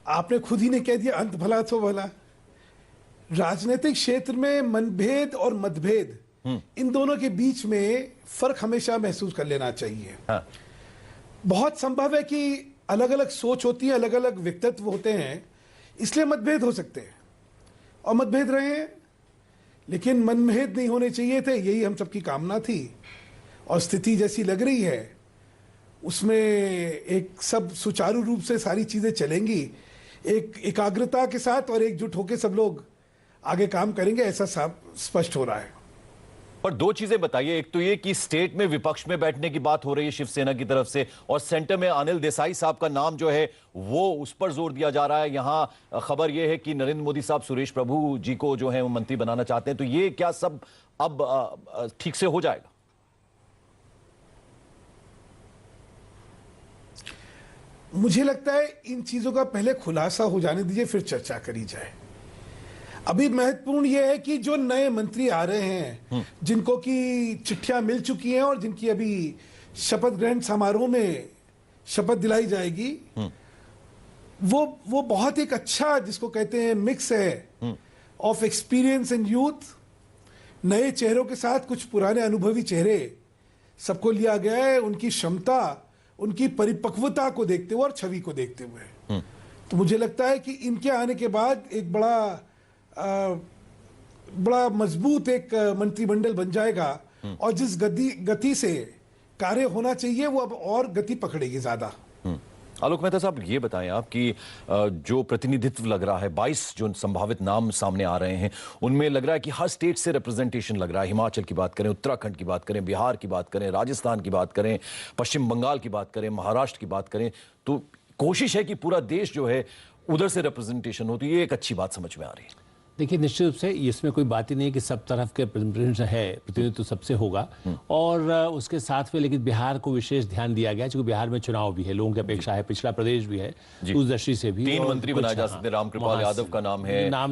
आपने खुद ही ने कह दिया अंत भला तो भला। राजनीतिक क्षेत्र में मनभेद और मतभेद, इन दोनों के बीच में फर्क हमेशा महसूस कर लेना चाहिए। हाँ। बहुत संभव है कि अलग अलग सोच होती है, अलग अलग व्यक्तित्व होते हैं, इसलिए मतभेद हो सकते हैं और मतभेद रहे हैं, लेकिन मनभेद नहीं होने चाहिए थे, यही हम सबकी कामना थी। और स्थिति जैसी लग रही है उसमें एक सब सुचारू रूप से सारी चीजें चलेंगी, एक एकाग्रता के साथ और एकजुट होकर सब लोग आगे काम करेंगे, ऐसा सब स्पष्ट हो रहा है। पर दो चीजें बताइए, एक तो ये कि स्टेट में विपक्ष में बैठने की बात हो रही है शिवसेना की तरफ से, और सेंटर में अनिल देसाई साहब का नाम जो है वो उस पर जोर दिया जा रहा है। यहां खबर ये है कि नरेंद्र मोदी साहब सुरेश प्रभु जी को जो है वो मंत्री बनाना चाहते हैं, तो ये क्या सब अब ठीक से हो जाएगा? मुझे लगता है इन चीजों का पहले खुलासा हो जाने दीजिए, फिर चर्चा करी जाए। अभी महत्वपूर्ण यह है कि जो नए मंत्री आ रहे हैं, जिनको की चिट्ठियां मिल चुकी हैं और जिनकी अभी शपथ ग्रहण समारोह में शपथ दिलाई जाएगी, वो बहुत एक अच्छा, जिसको कहते हैं मिक्स है ऑफ एक्सपीरियंस एंड यूथ। नए चेहरों के साथ कुछ पुराने अनुभवी चेहरे सबको लिया गया है, उनकी क्षमता, उनकी परिपक्वता को देखते हुए और छवि को देखते हुए। तो मुझे लगता है कि इनके आने के बाद एक बड़ा मजबूत एक मंत्रिमंडल बन जाएगा और जिस गति से कार्य होना चाहिए वो अब और गति पकड़ेगी ज्यादा। आलोक मेहता साहब, ये बताएं आप कि जो प्रतिनिधित्व लग रहा है, 22 जो संभावित नाम सामने आ रहे हैं, उनमें लग रहा है कि हर स्टेट से रिप्रेजेंटेशन लग रहा है। हिमाचल की बात करें, उत्तराखंड की बात करें, बिहार की बात करें, राजस्थान की बात करें, पश्चिम बंगाल की बात करें, महाराष्ट्र की बात करें, तो कोशिश है कि पूरा देश जो है उधर से रिप्रेजेंटेशन हो। तो ये एक अच्छी बात समझ में आ रही है। देखिए, निश्चित रूप से इसमें कोई बात ही नहीं है कि सब तरफ के प्रतिनिधित्व तो सबसे होगा, और उसके साथ में लेकिन बिहार को विशेष ध्यान दिया गया, क्योंकि बिहार में चुनाव भी है, लोगों की अपेक्षा है, पिछड़ा प्रदेश भी है, उस दृष्टि से भी 3 मंत्री बनाए जा सकते हैं। रामकृपाल यादव का नाम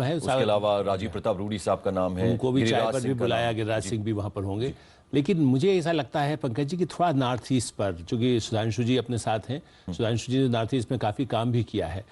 है, उसके अलावा राजीव प्रताप रूडी साहब का नाम है, उनको भी चाय पर भी बुलाया, गिरिराज सिंह भी वहां पर होंगे। लेकिन मुझे ऐसा लगता है पंकज जी कि थोड़ा नॉर्थ ईस्ट पर, चूंकि सुधांशु जी अपने साथ हैं, सुधांशु जी ने नॉर्थ ईस्ट में काफी काम भी किया है,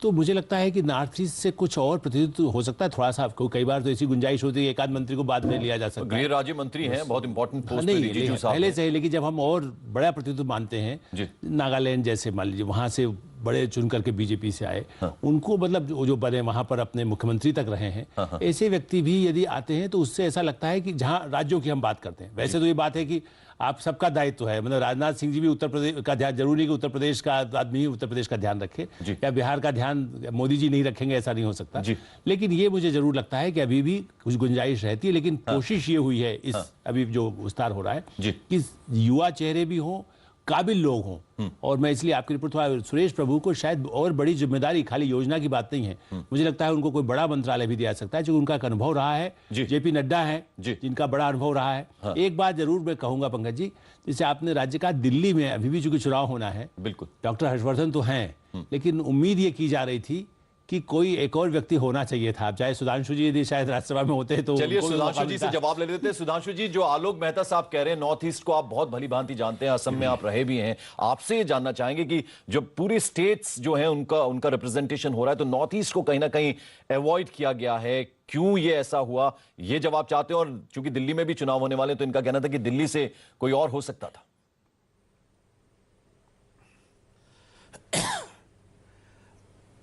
तो मुझे लगता है कि नॉर्थ ईस्ट से कुछ और प्रतिनिधित्व हो सकता है थोड़ा सा। कई बार तो ऐसी गुंजाइश होती है एक आध मंत्री को बाद में लिया जा सकता है, गृह राज्य मंत्री हैं, बहुत इंपॉर्टेंट पोस्ट नहीं पहले से, लेकिन जब हम और बड़ा प्रतिनिधित्व मानते हैं, नागालैंड जैसे मान लीजिए, वहां से बड़े चुन करके बीजेपी से आए, उनको मतलब जो बने वहां पर अपने मुख्यमंत्री तक रहे हैं, ऐसे व्यक्ति भी यदि आते हैं तो उससे ऐसा लगता है कि जहां राज्यों की हम बात करते हैं, वैसे तो ये बात है कि आप सबका दायित्व है, मतलब राजनाथ सिंह जी भी उत्तर प्रदेश का ध्यान, जरूरी नहीं कि उत्तर प्रदेश का आदमी ही उत्तर प्रदेश का ध्यान रखे या बिहार का ध्यान मोदी जी नहीं रखेंगे, ऐसा नहीं हो सकता। लेकिन ये मुझे जरूर लगता है कि अभी भी कुछ गुंजाइश रहती है, लेकिन कोशिश ये हुई है इस अभी जो विस्तार हो रहा है कि युवा चेहरे भी हों, काबिल लोग हों, और मैं इसलिए आपकी रिपोर्ट थोड़ा, सुरेश प्रभु को शायद और बड़ी जिम्मेदारी, खाली योजना की बात नहीं है, मुझे लगता है उनको कोई बड़ा मंत्रालय भी दिया सकता है, जो उनका एक अनुभव रहा है। जेपी नड्डा है जिनका बड़ा अनुभव रहा है। एक बात जरूर मैं कहूंगा पंकज जी, जैसे आपने राज्य का, दिल्ली में अभी भी चूंकि चुनाव होना है, बिल्कुल डॉक्टर हर्षवर्धन तो हैं, लेकिन उम्मीद ये की जा रही थी कि कोई एक और व्यक्ति होना चाहिए था, चाहे सुधांशु जी यदि शायद राज्यसभा में होते तो। चलिए सुधांशु जी से जवाब ले लेते हैं। सुधांशु जी, जो आलोक मेहता साहब कह रहे हैं, नॉर्थ ईस्ट को आप बहुत भली भांति जानते हैं, असम में आप रहे भी हैं, आपसे ये जानना चाहेंगे कि जब पूरे स्टेट्स जो है उनका रिप्रेजेंटेशन हो रहा है, तो नॉर्थ ईस्ट को कहीं ना कहीं अवॉइड किया गया है, क्यों ये ऐसा हुआ, ये जवाब चाहते हैं। और चूंकि दिल्ली में भी चुनाव होने वाले, तो इनका कहना था कि दिल्ली से कोई और हो सकता था।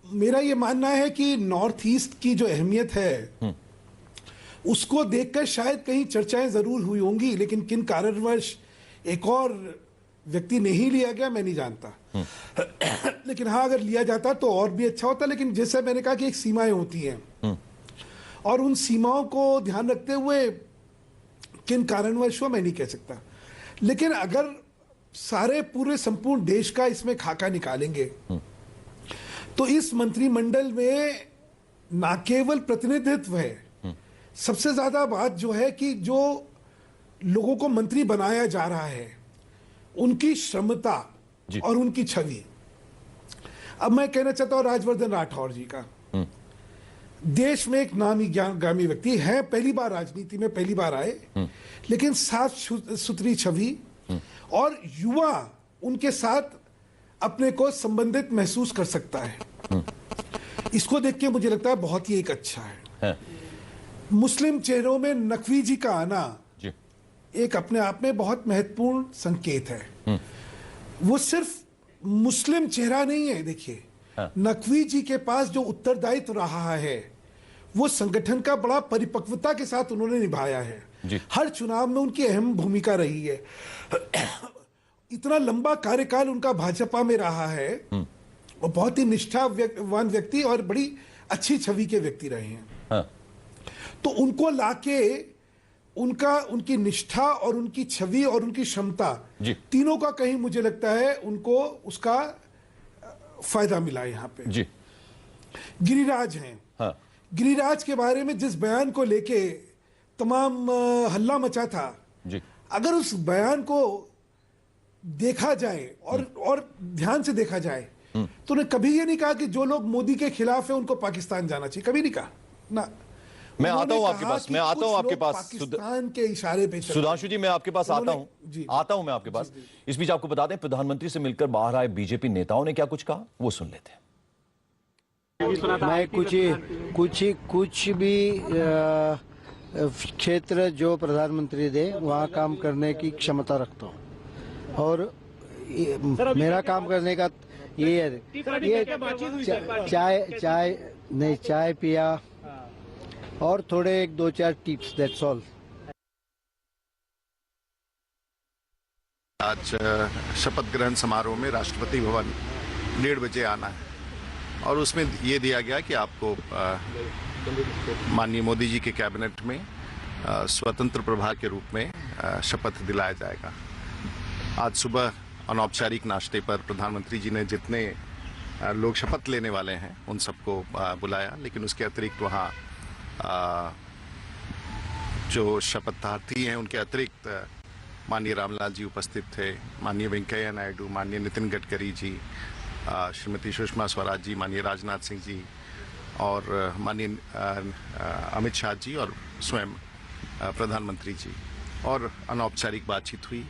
मेरा ये मानना है कि नॉर्थ ईस्ट की जो अहमियत है उसको देखकर शायद कहीं चर्चाएं जरूर हुई होंगी, लेकिन किन कारणवश एक और व्यक्ति नहीं लिया गया मैं नहीं जानता। लेकिन हाँ, अगर लिया जाता तो और भी अच्छा होता, लेकिन जैसे मैंने कहा कि एक सीमाएं होती हैं और उन सीमाओं को ध्यान रखते हुए किन कारणवश हुआ मैं नहीं कह सकता। लेकिन अगर सारे पूरे संपूर्ण देश का इसमें खाका निकालेंगे तो इस मंत्रिमंडल में ना केवल प्रतिनिधित्व है, सबसे ज्यादा बात जो है कि जो लोगों को मंत्री बनाया जा रहा है उनकी क्षमता और उनकी छवि। अब मैं कहना चाहता हूं राजवर्धन राठौर जी का, देश में एक नामी ज्ञानगामी व्यक्ति है, पहली बार राजनीति में पहली बार आए, लेकिन साफ सुथरी छवि और युवा उनके साथ अपने को संबंधित महसूस कर सकता है। इसको देख के मुझे लगता है बहुत ही एक अच्छा है। है। मुस्लिम चेहरों में नकवी जी का आना जी। एक अपने आप में बहुत महत्वपूर्ण संकेत है। वो सिर्फ मुस्लिम चेहरा नहीं है। देखिए, नकवी जी के पास जो उत्तरदायित्व रहा है वो संगठन का बड़ा परिपक्वता के साथ उन्होंने निभाया है। हर चुनाव में उनकी अहम भूमिका रही है। इतना लंबा कार्यकाल उनका भाजपा में रहा है। वो बहुत ही निष्ठावान व्यक्ति और बड़ी अच्छी छवि के व्यक्ति रहे हैं। तो उनको लाके उनकी निष्ठा और उनकी छवि और उनकी क्षमता, तीनों का कहीं मुझे लगता है उनको उसका फायदा मिला यहाँ पे। जी। गिरिराज हैं। गिरिराज के बारे में जिस बयान को लेके तमाम हल्ला मचा था, अगर उस बयान को देखा जाए और ध्यान से देखा जाए तो उन्हें कभी ये नहीं कहा कि जो लोग मोदी के खिलाफ है उनको पाकिस्तान जाना चाहिए, कभी नहीं कहा ना। मैं आता हूं आपके पास, पाकिस्तान के इशारे पे। सुधांशु जी, मैं आपके पास आता हूं मैं आपके पास। इस बीच आपको बता दें, प्रधानमंत्री से मिलकर बाहर आए बीजेपी नेताओं ने क्या कुछ कहा, वो सुन लेते हैं। मैं कुछ भी क्षेत्र जो प्रधानमंत्री दे वहाँ काम करने की क्षमता रखता हूँ, और मेरा काम करने का ये चाय पिया और थोड़े 1-2-4 टिप्स, दैट्स ऑल। आज शपथ ग्रहण समारोह में राष्ट्रपति भवन 1:30 बजे आना है, और उसमें ये दिया गया कि आपको माननीय मोदी जी के कैबिनेट में स्वतंत्र प्रभार के रूप में शपथ दिलाया जाएगा। आज सुबह अनौपचारिक नाश्ते पर प्रधानमंत्री जी ने जितने लोग शपथ लेने वाले हैं उन सबको बुलाया, लेकिन उसके अतिरिक्त वहाँ जो शपथार्थी हैं उनके अतिरिक्त माननीय रामलाल जी उपस्थित थे, माननीय वेंकैया नायडू, माननीय नितिन गडकरी जी, श्रीमती सुषमा स्वराज जी, माननीय राजनाथ सिंह जी और माननीय अमित शाह जी और स्वयं प्रधानमंत्री जी, और अनौपचारिक बातचीत हुई।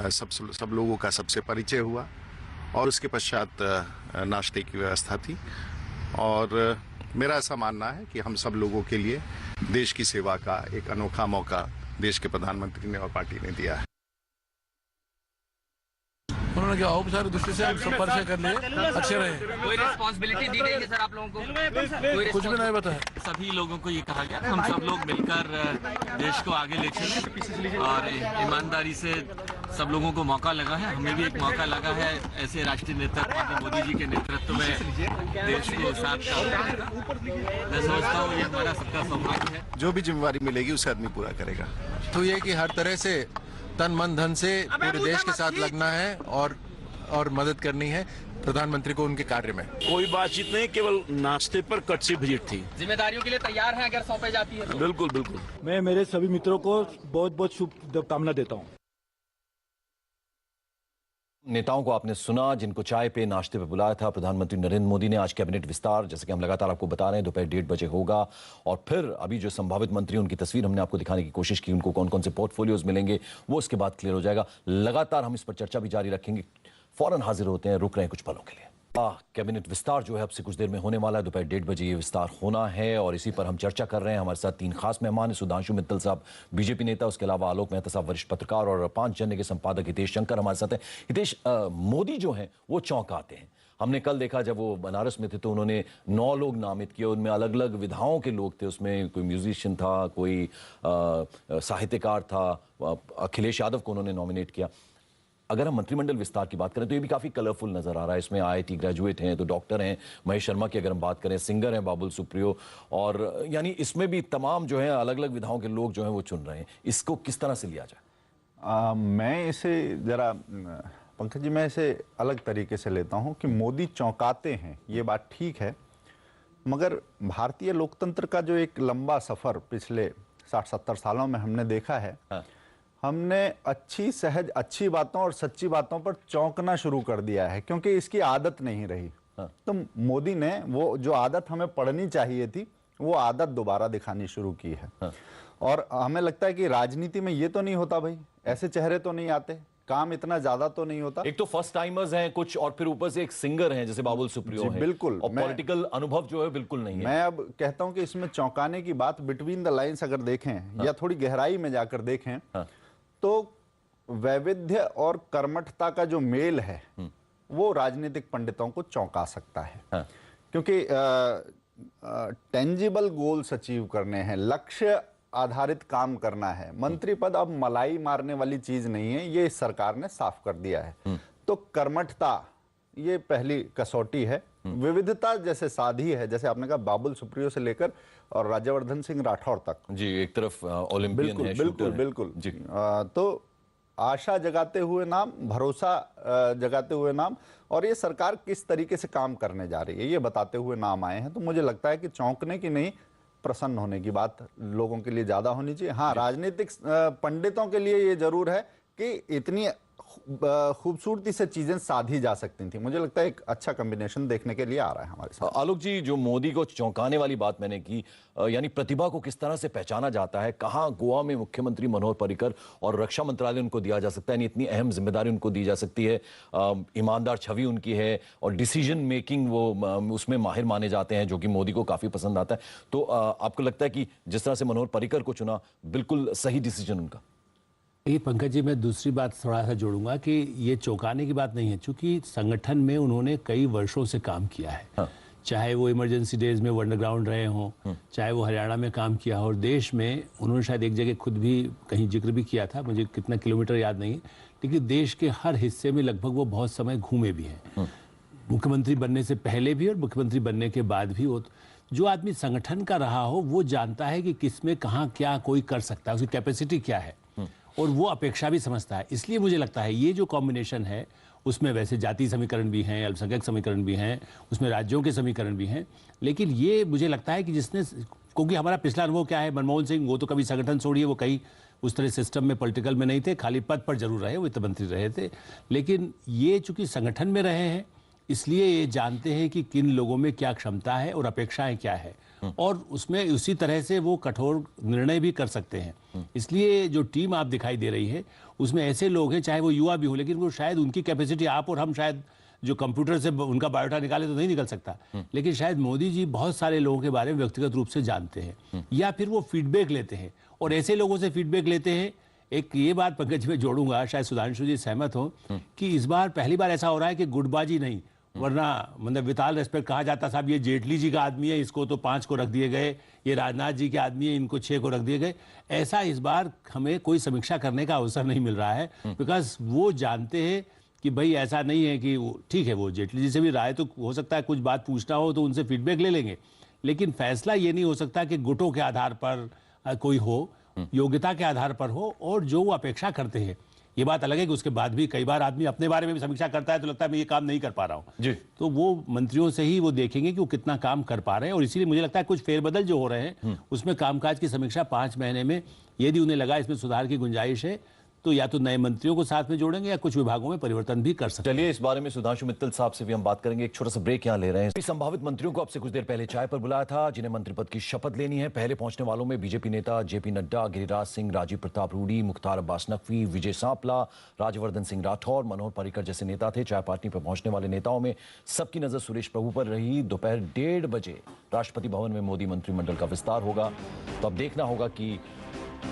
सब लोगों का सबसे परिचय हुआ और उसके पश्चात नाश्ते की व्यवस्था थी। और मेरा ऐसा मानना है कि हम सब लोगों के लिए देश की सेवा का एक अनोखा मौका देश के प्रधानमंत्री ने और पार्टी ने दिया है। उन्होंने क्या औपचारिक दृष्टि से सब परिचय कर लिए, अच्छे रहे। कोई रिस्पांसिबिलिटी दी गई है सर आप लोगों को? कुछ भी नहीं बताया। सभी लोगों को ये कहा गया हम सब लोग मिलकर देश को आगे ले चलें, और ईमानदारी से सब लोगों को मौका लगा है, हमें भी एक मौका लगा है ऐसे राष्ट्रीय नेता मोदी जी के नेतृत्व में देश को साथ काम करने का। मैं समझता हूँ ये हमारा सबका सौभाग्य है। जो भी जिम्मेवारी मिलेगी उसे आदमी पूरा करेगा। तो ये कि हर तरह से तन मन धन से पूरे देश के साथ लगना है और मदद करनी है प्रधानमंत्री को उनके कार्य में। कोई बातचीत नहीं, केवल नाश्ते पर कच्ची विजिट थी। जिम्मेदारियों के लिए तैयार हैं अगर सौंपे जाती है तो? बिल्कुल बिल्कुल। मैं मेरे सभी मित्रों को बहुत बहुत शुभकामना देता हूँ। नेताओं को आपने सुना जिनको चाय पे नाश्ते पे बुलाया था प्रधानमंत्री नरेंद्र मोदी ने। आज कैबिनेट विस्तार, जैसे कि हम लगातार आपको बता रहे हैं, दोपहर 1:30 बजे होगा। और फिर अभी जो संभावित मंत्री, उनकी तस्वीर हमने आपको दिखाने की कोशिश की, उनको कौन कौन से पोर्टफोलियोज मिलेंगे वो उसके बाद क्लियर हो जाएगा। लगातार हम इस पर चर्चा भी जारी रखेंगे। फौरन हाजिर होते हैं, रुक रहे हैं कुछ पलों के लिए। कैबिनेट विस्तार जो है अब से कुछ देर में होने वाला है। दोपहर 1:30 बजे ये विस्तार होना है और इसी पर हम चर्चा कर रहे हैं। हमारे साथ 3 खास मेहमान हैं। सुधांशु मित्तल साहब, बीजेपी नेता, उसके अलावा आलोक मेहता साहब, वरिष्ठ पत्रकार, और 5 जन के संपादक हितेश शंकर हमारे साथ हैं। हितेश, मोदी जो हैं वो चौंकाते हैं। हमने कल देखा जब वो बनारस में थे तो उन्होंने 9 लोग नामित किए, उनमें अलग अलग विधाओं के लोग थे। उसमें कोई म्यूजिशियन था, कोई साहित्यकार था, अखिलेश यादव को उन्होंने नॉमिनेट किया। अगर हम मंत्रिमंडल विस्तार की बात करें तो ये भी काफी कलरफुल नजर आ रहा है। इसमें IIT ग्रेजुएट हैं, तो डॉक्टर हैं महेश शर्मा की अगर हम बात करें, सिंगर हैं बाबुल सुप्रियो, और यानी इसमें भी तमाम जो है अलग अलग विधाओं के लोग जो हैं वो चुन रहे हैं। इसको किस तरह से लिया जाए? मैं इसे जरा पंकज जी, मैं इसे अलग तरीके से लेता हूं कि मोदी चौंकाते हैं, ये बात ठीक है, मगर भारतीय लोकतंत्र का जो एक लंबा सफर पिछले 60-70 सालों में हमने देखा है, हमने अच्छी बातों और सच्ची बातों पर चौंकना शुरू कर दिया है, क्योंकि इसकी आदत नहीं रही। तो मोदी ने वो जो आदत हमें पढ़नी चाहिए थी, वो आदत दोबारा दिखानी शुरू की है। और हमें लगता है कि राजनीति में ये तो नहीं होता भाई, ऐसे चेहरे तो नहीं आते, काम इतना ज्यादा तो नहीं होता। एक तो फर्स्ट टाइमर्स हैं कुछ, और फिर ऊपर से एक सिंगर हैं जैसे बाबुल सुप्रियो हैं। बिल्कुल, और पॉलिटिकल अनुभव जो है बिल्कुल नहीं है। मैं अब कहता हूं कि इसमें चौंकाने की बात बिटवीन द लाइंस अगर देखें या थोड़ी गहराई में जाकर देखें तो वैविध्य और कर्मठता का जो मेल है वो राजनीतिक पंडितों को चौंका सकता है। क्योंकि टेंजिबल गोल्स अचीव करने हैं, लक्ष्य आधारित काम करना है। मंत्री पद अब मलाई मारने वाली चीज नहीं है, ये इस सरकार ने साफ कर दिया है। तो कर्मठता ये पहली कसौटी है। विविधता जैसे साधी है, जैसे आपने कहा बाबुल सुप्रियो से लेकर और राज्यवर्धन सिंह राठौर तक जी, एक तरफ ओलंपियन है, बिल्कुल बिल्कुल जी। तो आशा जगाते हुए नाम, भरोसा जगाते हुए नाम, और ये सरकार किस तरीके से काम करने जा रही है ये बताते हुए नाम आए हैं। तो मुझे लगता है कि चौंकने की नहीं, प्रसन्न होने की बात लोगों के लिए ज्यादा होनी चाहिए। हाँ, राजनीतिक पंडितों के लिए ये जरूर है कि इतनी खूबसूरती से चीजें साधी जा सकती थी। मुझे लगता है एक अच्छा कॉम्बिनेशन देखने के लिए आ रहा है हमारे साथ। आलोक जी, जो मोदी को चौंकाने वाली बात मैंने की, यानी प्रतिभा को किस तरह से पहचाना जाता है, कहां गोवा में मुख्यमंत्री मनोहर पर्रिकर और रक्षा मंत्रालय उनको दिया जा सकता है, यानी इतनी अहम जिम्मेदारी उनको दी जा सकती है, ईमानदार छवि उनकी है और डिसीजन मेकिंग वो उसमें माहिर माने जाते हैं, जो कि मोदी को काफी पसंद आता है। तो आपको लगता है कि जिस तरह से मनोहर पर्रिकर को चुना, बिल्कुल सही डिसीजन उनका? ये पंकज जी, मैं दूसरी बात थोड़ा सा जोड़ूंगा कि ये चौंकाने की बात नहीं है, क्योंकि संगठन में उन्होंने कई वर्षों से काम किया है। चाहे वो इमरजेंसी डेज में अंडरग्राउंड रहे हों, चाहे वो हरियाणा में काम किया हो, और देश में उन्होंने शायद एक जगह खुद भी कहीं जिक्र भी किया था, मुझे कितना किलोमीटर याद नहीं है, लेकिन देश के हर हिस्से में लगभग वो बहुत समय घूमे भी हैं, मुख्यमंत्री बनने से पहले भी और मुख्यमंत्री बनने के बाद भी। वो जो आदमी संगठन का रहा हो वो जानता है कि किसमें कहाँ क्या कोई कर सकता है, उसकी कैपेसिटी क्या है, और वो अपेक्षा भी समझता है। इसलिए मुझे लगता है ये जो कॉम्बिनेशन है, उसमें वैसे जाति समीकरण भी हैं, अल्पसंख्यक समीकरण भी हैं, उसमें राज्यों के समीकरण भी हैं, लेकिन ये मुझे लगता है कि जिसने, क्योंकि हमारा पिछला अनुभव क्या है, मनमोहन सिंह वो तो कभी संगठन छोड़िए, वो कहीं उस तरह सिस्टम में पॉलिटिकल में नहीं थे, खाली पद पर जरूर रहे, वित्त मंत्री रहे थे, लेकिन ये चूंकि संगठन में रहे हैं इसलिए ये जानते हैं कि किन लोगों में क्या क्षमता है और अपेक्षाएं क्या है, और उसमें उसी तरह से वो कठोर निर्णय भी कर सकते हैं। इसलिए जो टीम आप दिखाई दे रही है उसमें ऐसे लोग हैं, चाहे वो युवा भी हो, लेकिन वो शायद उनकी कैपेसिटी, आप और हम शायद जो कंप्यूटर से उनका बायोडाटा निकाले तो नहीं निकल सकता, लेकिन शायद मोदी जी बहुत सारे लोगों के बारे में व्यक्तिगत रूप से जानते हैं, या फिर वो फीडबैक लेते हैं और ऐसे लोगों से फीडबैक लेते हैं। एक ये बात पंकज में जोड़ूंगा, शायद सुधांशु जी सहमत हो, कि इस बार पहली बार ऐसा हो रहा है कि गुटबाजी नहीं, वरना मतलब विताल रेस्पेक्ट कहा जाता साहब ये जेटली जी का आदमी है, इसको तो 5 को रख दिए गए, ये राजनाथ जी के आदमी है, इनको 6 को रख दिए गए। ऐसा इस बार हमें कोई समीक्षा करने का अवसर नहीं मिल रहा है, बिकॉज वो जानते हैं कि भाई ऐसा नहीं है कि ठीक है, वो जेटली जी से भी राय तो हो सकता है, कुछ बात पूछना हो तो उनसे फीडबैक ले लेंगे, लेकिन फैसला ये नहीं हो सकता कि गुटों के आधार पर कोई हो, योग्यता के आधार पर हो, और जो वो अपेक्षा करते हैं। ये बात अलग है कि उसके बाद भी कई बार आदमी अपने बारे में भी समीक्षा करता है तो लगता है मैं ये काम नहीं कर पा रहा हूँ जी, तो वो मंत्रियों से ही वो देखेंगे कि वो कितना काम कर पा रहे हैं, और इसीलिए मुझे लगता है कुछ फेरबदल जो हो रहे हैं उसमें कामकाज की समीक्षा 5 महीने में, यदि उन्हें लगा इसमें सुधार की गुंजाइश है तो या तो नए मंत्रियों को साथ में जोड़ेंगे या कुछ विभागों में परिवर्तन भी कर सकते हैं। चलिए, इस बारे में सुधांशु मित्तल साहब से भी हम बात करेंगे। एक छोटा सा ब्रेक यहाँ ले रहे हैं। संभावित मंत्रियों को अब से कुछ देर पहले चाय पर बुलाया था, जिन्हें मंत्री पद की शपथ लेनी है। पहले पहुंचने वालों में बीजेपी नेता जेपी नड्डा, गिरिराज सिंह, राजीव प्रताप रूडी, मुख्तार अब्बास नकवी, विजय सांपला, राज्यवर्धन सिंह राठौर, मनोहर पर्रिकर जैसे नेता थे। चाय पार्टी पर पहुंचने वाले नेताओं में सबकी नजर सुरेश प्रभु पर रही। दोपहर 1:30 बजे राष्ट्रपति भवन में मोदी मंत्रिमंडल का विस्तार होगा, तो अब देखना होगा कि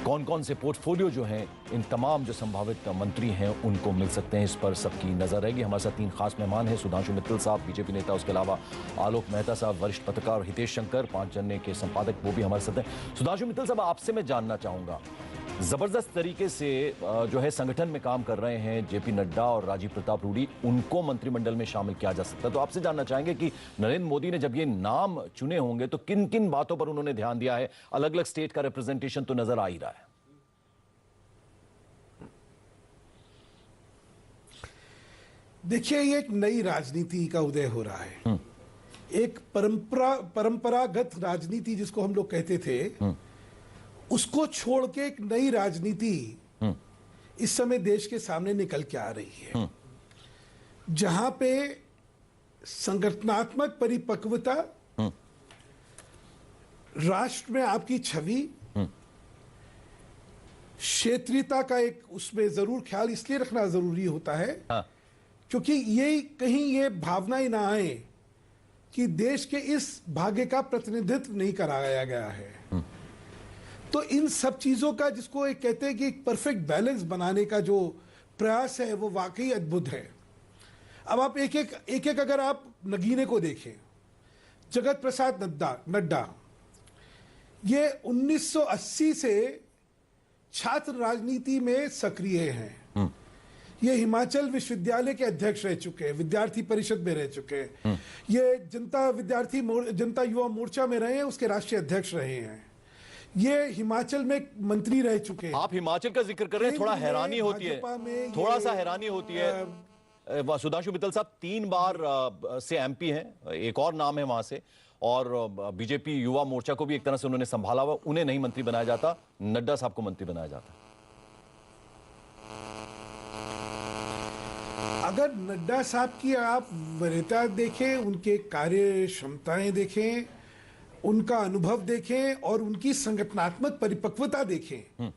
कौन कौन से पोर्टफोलियो जो हैं इन तमाम जो संभावित मंत्री हैं उनको मिल सकते हैं, इस पर सबकी नजर रहेगी। हमारे साथ 3 खास मेहमान हैं, सुधांशु मित्तल साहब बीजेपी नेता, उसके अलावा आलोक मेहता साहब वरिष्ठ पत्रकार, और हितेश शंकर 5 जन्ने के संपादक, वो भी हमारे साथ हैं। सुधांशु मित्तल साहब, आपसे मैं जानना चाहूंगा, जबरदस्त तरीके से जो है संगठन में काम कर रहे हैं जेपी नड्डा और राजीव प्रताप रूडी, उनको मंत्रिमंडल में शामिल किया जा सकता है, तो आपसे जानना चाहेंगे कि नरेंद्र मोदी ने जब ये नाम चुने होंगे तो किन किन बातों पर उन्होंने ध्यान दिया है? अलग अलग स्टेट का रिप्रेजेंटेशन तो नजर आ ही रहा है। देखिए, ये एक नई राजनीति का उदय हो रहा है। एक परंपरागत राजनीति जिसको हम लोग कहते थे, उसको छोड़ के एक नई राजनीति इस समय देश के सामने निकल के आ रही है, जहां पे संगठनात्मक परिपक्वता, राष्ट्र में आपकी छवि, क्षेत्रीयता का एक उसमें जरूर ख्याल इसलिए रखना जरूरी होता है क्योंकि ये कहीं ये भावनाएं ना आए कि देश के इस भाग्य का प्रतिनिधित्व नहीं कराया गया है। तो इन सब चीजों का, जिसको एक कहते हैं कि एक परफेक्ट बैलेंस बनाने का जो प्रयास है, वो वाकई अद्भुत है। अब आप एक एक अगर आप नगीने को देखें, जगत प्रसाद नड्डा ये 1980 से छात्र राजनीति में सक्रिय हैं। ये हिमाचल विश्वविद्यालय के अध्यक्ष रह चुके हैं, विद्यार्थी परिषद में रह चुके हैं, ये जनता युवा मोर्चा में रहे हैं, उसके राष्ट्रीय अध्यक्ष रहे हैं, ये हिमाचल में मंत्री रह चुके हैं। आप हिमाचल का जिक्र कर रहे हैं, थोड़ा हैरानी होती है, थोड़ा सा हैरानी होती है। सुधांशु मित्तल साहब 3 बार से एमपी हैं, एक और नाम है वहां से, और बीजेपी युवा मोर्चा को भी एक तरह से उन्होंने संभाला हुआ, उन्हें नहीं मंत्री बनाया जाता, नड्डा साहब को मंत्री बनाया जाता। अगर नड्डा साहब की आप वरीयता देखें, उनके कार्य क्षमताएं देखें, उनका अनुभव देखें और उनकी संगठनात्मक परिपक्वता देखें,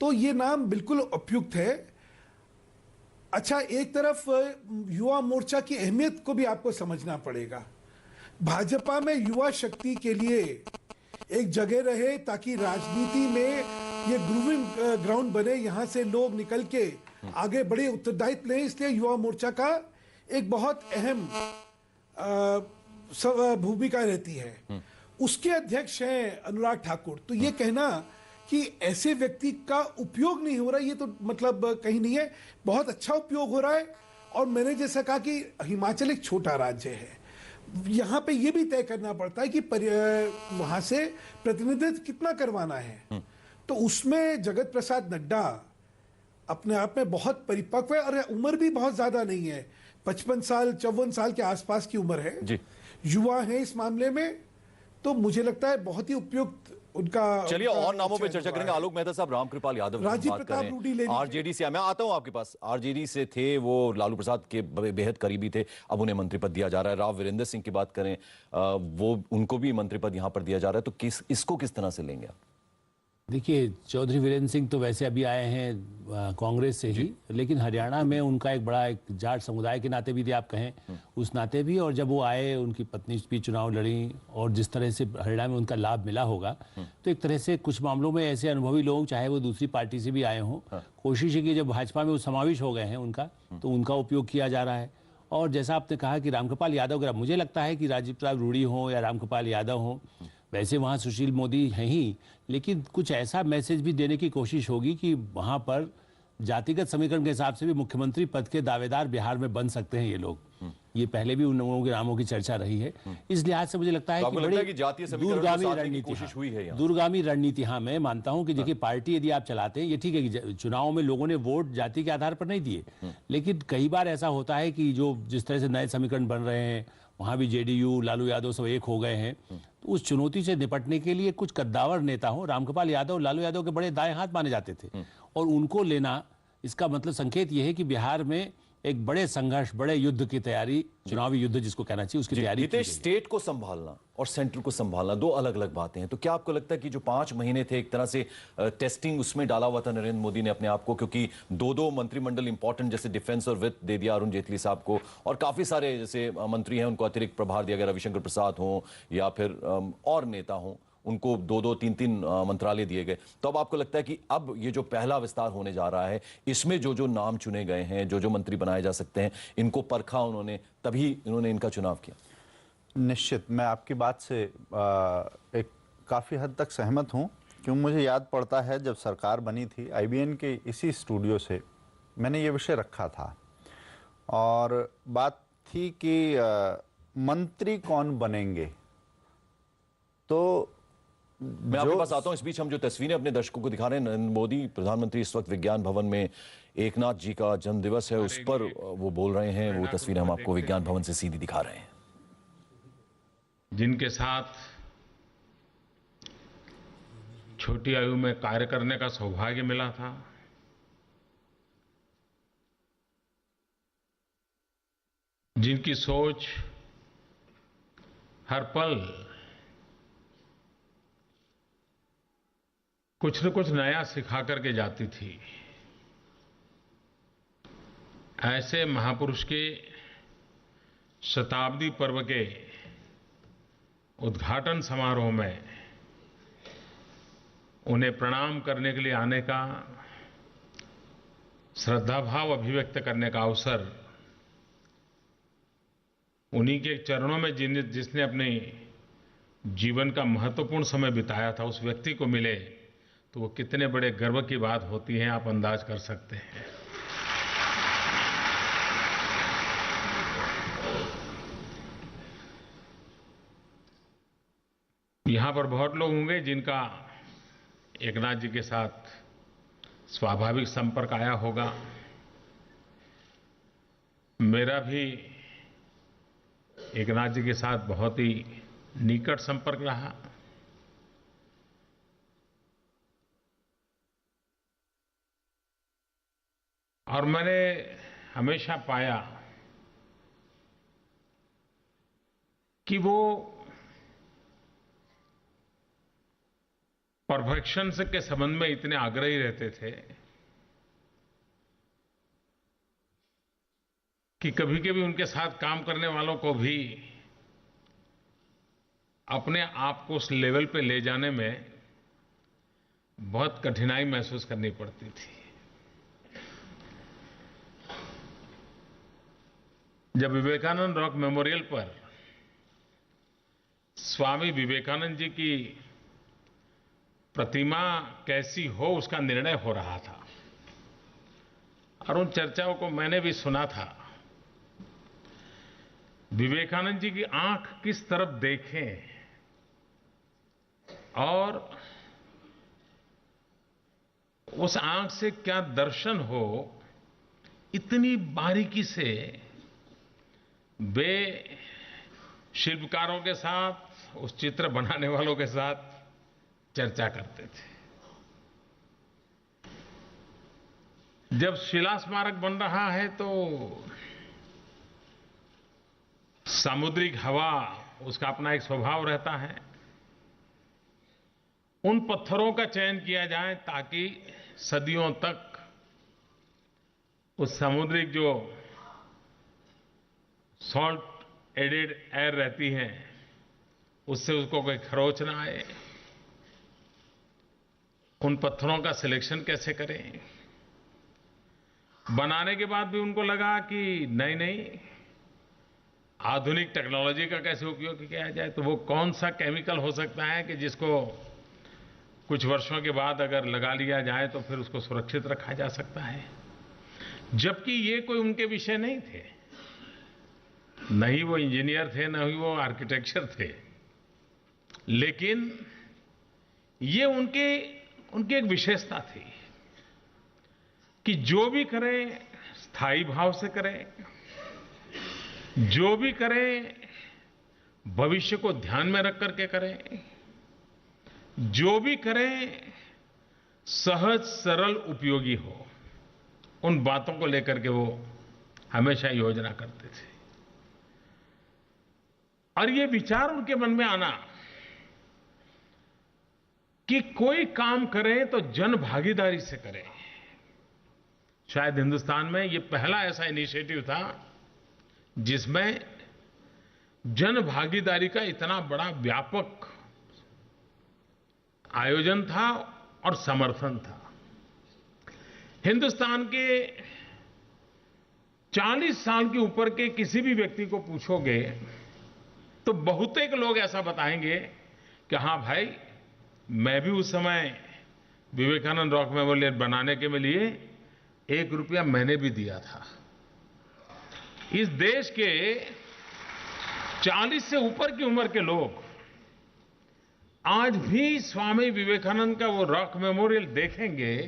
तो ये नाम बिल्कुल उपयुक्त है। अच्छा, एक तरफ युवा मोर्चा की अहमियत को भी आपको समझना पड़ेगा। भाजपा में युवा शक्ति के लिए एक जगह रहे ताकि राजनीति में ये ग्रूविंग ग्राउंड बने, यहां से लोग निकल के आगे बड़े उत्तरदायित्व लें, इसलिए युवा मोर्चा का एक बहुत अहम भूमिका रहती है। उसके अध्यक्ष हैं अनुराग ठाकुर। तो ये कहना कि ऐसे व्यक्ति का उपयोग नहीं हो रहा, ये तो मतलब कहीं नहीं है, बहुत अच्छा उपयोग हो रहा है। और मैंने जैसा कहा कि हिमाचल एक छोटा राज्य है, यहाँ पे ये भी तय करना पड़ता है कि वहां से प्रतिनिधित्व कितना करवाना है। तो उसमें जगत प्रसाद नड्डा अपने आप में बहुत परिपक्व है, और उम्र भी बहुत ज्यादा नहीं है, 55 साल 54 साल के आसपास की उम्र है जी। युवा है इस मामले में, तो मुझे लगता है बहुत ही उपयुक्त उनका। चलिए और नामों पे चर्चा करेंगे। आलोक मेहता साहब, रामकृपाल यादव, राजीव प्रताप रूडी ले लीजिए। आरजेडी से, मैं आता हूं आपके पास। आरजेडी से थे, वो लालू प्रसाद के बेहद करीबी थे, अब उन्हें मंत्री पद दिया जा रहा है। राव वीरेंद्र सिंह की बात करें, वो उनको भी मंत्री पद यहां पर दिया जा रहा है, तो इसको किस तरह से लेंगे आप? देखिए, चौधरी वीरेंद्र सिंह तो वैसे अभी आए हैं कांग्रेस से ही, लेकिन हरियाणा में उनका एक बड़ा एक जाट समुदाय के नाते भी, आप कहें उस नाते भी, और जब वो आए उनकी पत्नी भी चुनाव लड़ी, और जिस तरह से हरियाणा में उनका लाभ मिला होगा, तो एक तरह से कुछ मामलों में ऐसे अनुभवी लोग, चाहे वो दूसरी पार्टी से भी आए हों, कोशिश है कि जब भाजपा में वो समावेश हो गए हैं उनका, तो उनका उपयोग किया जा रहा है। और जैसा आपने कहा कि रामकृपाल यादव, मुझे लगता है कि राजीव प्रताप रूडी हों या रामकृपाल यादव हों, वैसे वहाँ सुशील मोदी हैं ही, लेकिन कुछ ऐसा मैसेज भी देने की कोशिश होगी कि वहाँ पर जातिगत समीकरण के हिसाब से भी मुख्यमंत्री पद के दावेदार बिहार में बन सकते हैं ये लोग। ये पहले भी उन लोगों के नामों की चर्चा रही है। इस लिहाज से मुझे लगता है कि बड़ी दूरगामी रणनीति कोशिश हुई है, दूरगामी रणनीति। हाँ, मैं मानता हूं कि देखिए, पार्टी यदि आप चलाते हैं, ये ठीक है कि चुनाव में लोगों ने वोट जाति के आधार पर नहीं दिए, लेकिन कई बार ऐसा होता है कि जो जिस तरह से नए समीकरण बन रहे हैं, वहां भी जेडीयू लालू यादव सब एक हो गए हैं, तो उस चुनौती से निपटने के लिए कुछ कद्दावर नेता हो, रामकृपाल यादव लालू यादव के बड़े दाएं हाथ माने जाते थे, और उनको लेना, इसका मतलब संकेत यह है कि बिहार में एक बड़े संघर्ष, बड़े युद्ध की तैयारी, चुनावी युद्ध जिसको कहना चाहिए, उसकी तैयारी। नितेश, स्टेट को संभालना और सेंटर को संभालना दो अलग अलग बातें हैं। तो क्या आपको लगता है कि जो 5 महीने थे, एक तरह से टेस्टिंग उसमें डाला हुआ था नरेंद्र मोदी ने अपने आप को, क्योंकि 2 मंत्रिमंडल इंपॉर्टेंट, जैसे डिफेंस और वित्त दे दिया अरुण जेटली साहब को, और काफी सारे जैसे मंत्री हैं उनको अतिरिक्त प्रभार दिया गया, रविशंकर प्रसाद हो या फिर और नेता हों, उनको 2-2, 3-3 मंत्रालय दिए गए। तो अब आपको लगता है कि अब ये जो पहला विस्तार होने जा रहा है, इसमें जो जो नाम चुने गए हैं, जो जो मंत्री बनाए जा सकते हैं, इनको परखा उन्होंने, तभी इन्होंने इनका चुनाव किया? निश्चित, मैं आपकी बात से एक काफ़ी हद तक सहमत हूं, क्यों मुझे याद पड़ता है जब सरकार बनी थी, IBN के इसी स्टूडियो से मैंने ये विषय रखा था, और बात थी कि मंत्री कौन बनेंगे। तो मैं आपके पास आता हूं। इस बीच हम जो तस्वीरें अपने दर्शकों को दिखा रहे हैं, नरेंद्र मोदी प्रधानमंत्री इस वक्त विज्ञान भवन में, एकनाथ जी का जन्म दिवस है, उस पर वो बोल रहे हैं। वो तस्वीरें हम आपको विज्ञान भवन से सीधी दिखा रहे हैं। जिनके साथ छोटी आयु में कार्य करने का सौभाग्य मिला था, जिनकी सोच हर पल कुछ न कुछ नया सिखा करके जाती थी। ऐसे महापुरुष के शताब्दी पर्व के उद्घाटन समारोह में उन्हें प्रणाम करने के लिए आने का, श्रद्धाभाव अभिव्यक्त करने का अवसर उन्हीं के चरणों में जिसने अपने जीवन का महत्वपूर्ण समय बिताया था, उस व्यक्ति को मिले तो वो कितने बड़े गर्व की बात होती है, आप अंदाज कर सकते हैं। यहां पर बहुत लोग होंगे जिनका एकनाथ जी के साथ स्वाभाविक संपर्क आया होगा। मेरा भी एकनाथ जी के साथ बहुत ही निकट संपर्क रहा। और मैंने हमेशा पाया कि वो परफेक्शन के संबंध में इतने आग्रही रहते थे कि कभी-कभी उनके साथ काम करने वालों को भी अपने आप को उस लेवल पे ले जाने में बहुत कठिनाई महसूस करनी पड़ती थी। जब विवेकानंद रॉक मेमोरियल पर स्वामी विवेकानंद जी की प्रतिमा कैसी हो उसका निर्णय हो रहा था और उन चर्चाओं को मैंने भी सुना था। विवेकानंद जी की आंख किस तरफ देखें और उस आंख से क्या दर्शन हो, इतनी बारीकी से वे शिल्पकारों के साथ, उस चित्र बनाने वालों के साथ चर्चा करते थे। जब शिला स्मारक बन रहा है तो सामुद्रिक हवा, उसका अपना एक स्वभाव रहता है। उन पत्थरों का चयन किया जाए ताकि सदियों तक उस सामुद्रिक जो सॉल्ट एडेड एयर रहती है उससे उसको कोई खरोच ना आए। उन पत्थरों का सिलेक्शन कैसे करें? बनाने के बाद भी उनको लगा कि नहीं, आधुनिक टेक्नोलॉजी का कैसे उपयोग किया जाए। तो वो कौन सा केमिकल हो सकता है कि जिसको कुछ वर्षों के बाद अगर लगा लिया जाए तो फिर उसको सुरक्षित रखा जा सकता है। जबकि ये कोई उनके विषय नहीं थे, नहीं वो इंजीनियर थे, न ही वो आर्किटेक्चर थे, लेकिन ये उनकी एक विशेषता थी कि जो भी करें स्थायी भाव से करें, जो भी करें भविष्य को ध्यान में रख करके करें, जो भी करें सहज सरल उपयोगी हो। उन बातों को लेकर के वो हमेशा योजना करते थे। और ये विचार उनके मन में आना कि कोई काम करें तो जन भागीदारी से करें। शायद हिंदुस्तान में ये पहला ऐसा इनिशिएटिव था जिसमें जन भागीदारी का इतना बड़ा व्यापक आयोजन था और समर्थन था। हिंदुस्तान के 40 साल के ऊपर के किसी भी व्यक्ति को पूछोगे तो बहुतेक लोग ऐसा बताएंगे कि हाँ भाई, मैं भी उस समय विवेकानंद रॉक मेमोरियल बनाने के लिए ₹1 मैंने भी दिया था। इस देश के 40 से ऊपर की उम्र के लोग आज भी स्वामी विवेकानंद का वो रॉक मेमोरियल देखेंगे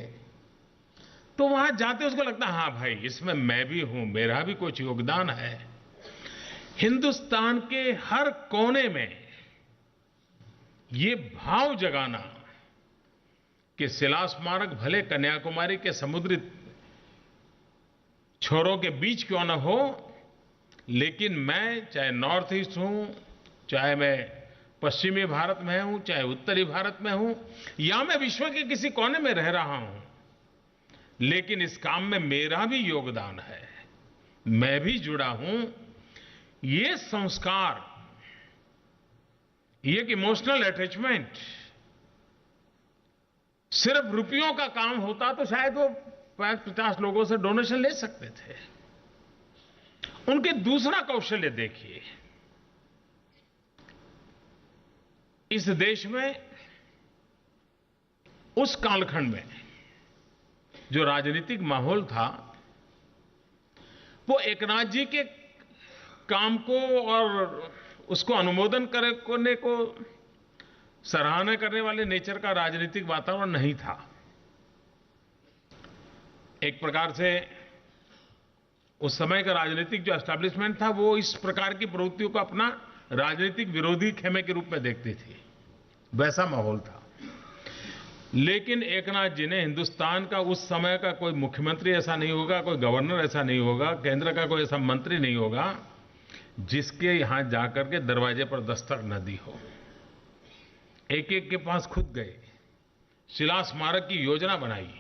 तो वहां जाते उसको लगता है हाँ भाई, इसमें मैं भी हूं, मेरा भी कुछ योगदान है। हिंदुस्तान के हर कोने में ये भाव जगाना कि शिला स्मारक भले कन्याकुमारी के समुद्री छोरों के बीच क्यों न हो, लेकिन मैं चाहे नॉर्थ ईस्ट हूं, चाहे मैं पश्चिमी भारत में हूं, चाहे उत्तरी भारत में हूं, या मैं विश्व के किसी कोने में रह रहा हूं, लेकिन इस काम में मेरा भी योगदान है, मैं भी जुड़ा हूं। ये संस्कार, ये एक इमोशनल अटैचमेंट, सिर्फ रुपयों का काम होता तो शायद वो 50 लोगों से डोनेशन ले सकते थे। उनके दूसरा कौशल्य देखिए। इस देश में उस कालखंड में जो राजनीतिक माहौल था, वो एकनाथ जी के काम को और उसको अनुमोदन करने को सराहना करने वाले नेचर का राजनीतिक वातावरण नहीं था। एक प्रकार से उस समय का राजनीतिक जो एस्टैब्लिशमेंट था, वो इस प्रकार की प्रवृत्तियों को अपना राजनीतिक विरोधी खेमे के रूप में देखती थी, वैसा माहौल था। लेकिन एकनाथ जी ने हिंदुस्तान का उस समय का कोई मुख्यमंत्री ऐसा नहीं होगा, कोई गवर्नर ऐसा नहीं होगा, केंद्र का कोई ऐसा मंत्री नहीं होगा जिसके यहां जाकर के दरवाजे पर दस्तक न दी हो। एक एक के पास खुद गए, शिला स्मारक की योजना बनाई,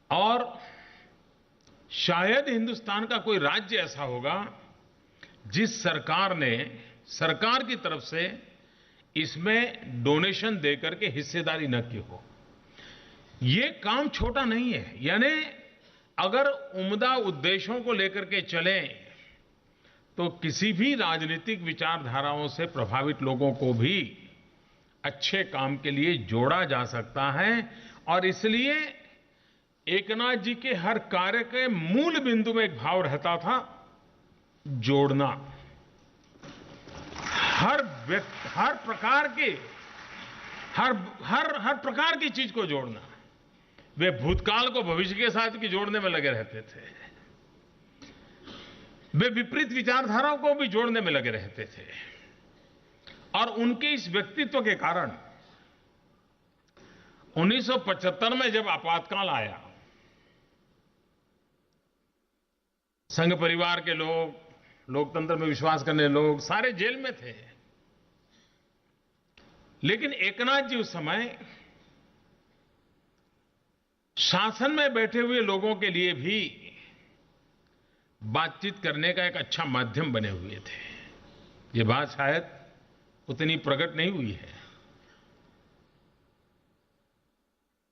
और शायद हिंदुस्तान का कोई राज्य ऐसा होगा जिस सरकार ने सरकार की तरफ से इसमें डोनेशन देकर के हिस्सेदारी न की हो। ये काम छोटा नहीं है। यानी अगर उम्दा उद्देश्यों को लेकर के चलें तो किसी भी राजनीतिक विचारधाराओं से प्रभावित लोगों को भी अच्छे काम के लिए जोड़ा जा सकता है। और इसलिए एकनाथ जी के हर कार्य के मूल बिंदु में एक भाव रहता था, जोड़ना। हर प्रकार के हर प्रकार की चीज को जोड़ना। वे भूतकाल को भविष्य के साथ की जोड़ने में लगे रहते थे, वे विपरीत विचारधाराओं को भी जोड़ने में लगे रहते थे। और उनके इस व्यक्तित्व के कारण 1975 में जब आपातकाल आया, संघ परिवार के लोग, लोकतंत्र में विश्वास करने लोग सारे जेल में थे। लेकिन एकनाथ जी उस समय शासन में बैठे हुए लोगों के लिए भी बातचीत करने का एक अच्छा माध्यम बने हुए थे। ये बात शायद उतनी प्रकट नहीं हुई है।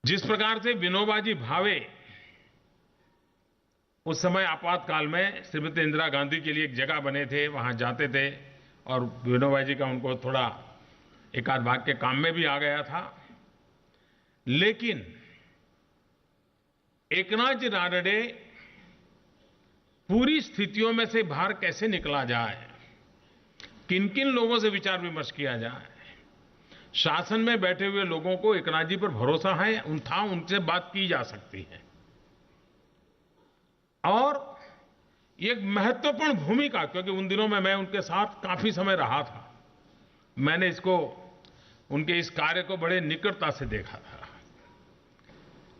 जिस प्रकार से विनोबाजी भावे उस समय आपातकाल में श्रीमती इंदिरा गांधी के लिए एक जगह बने थे, वहां जाते थे, और विनोबाजी का उनको थोड़ा एक आध भाग के काम में भी आ गया था। लेकिन एकनाथ जी रानडे पूरी स्थितियों में से बाहर कैसे निकला जाए, किन किन लोगों से विचार विमर्श किया जाए, शासन में बैठे हुए लोगों को एकनाथ जी पर भरोसा है, उनसे बात की जा सकती है। और एक महत्वपूर्ण भूमिका, क्योंकि उन दिनों में मैं उनके साथ काफी समय रहा था, मैंने इसको, उनके इस कार्य को बड़े निकटता से देखा था।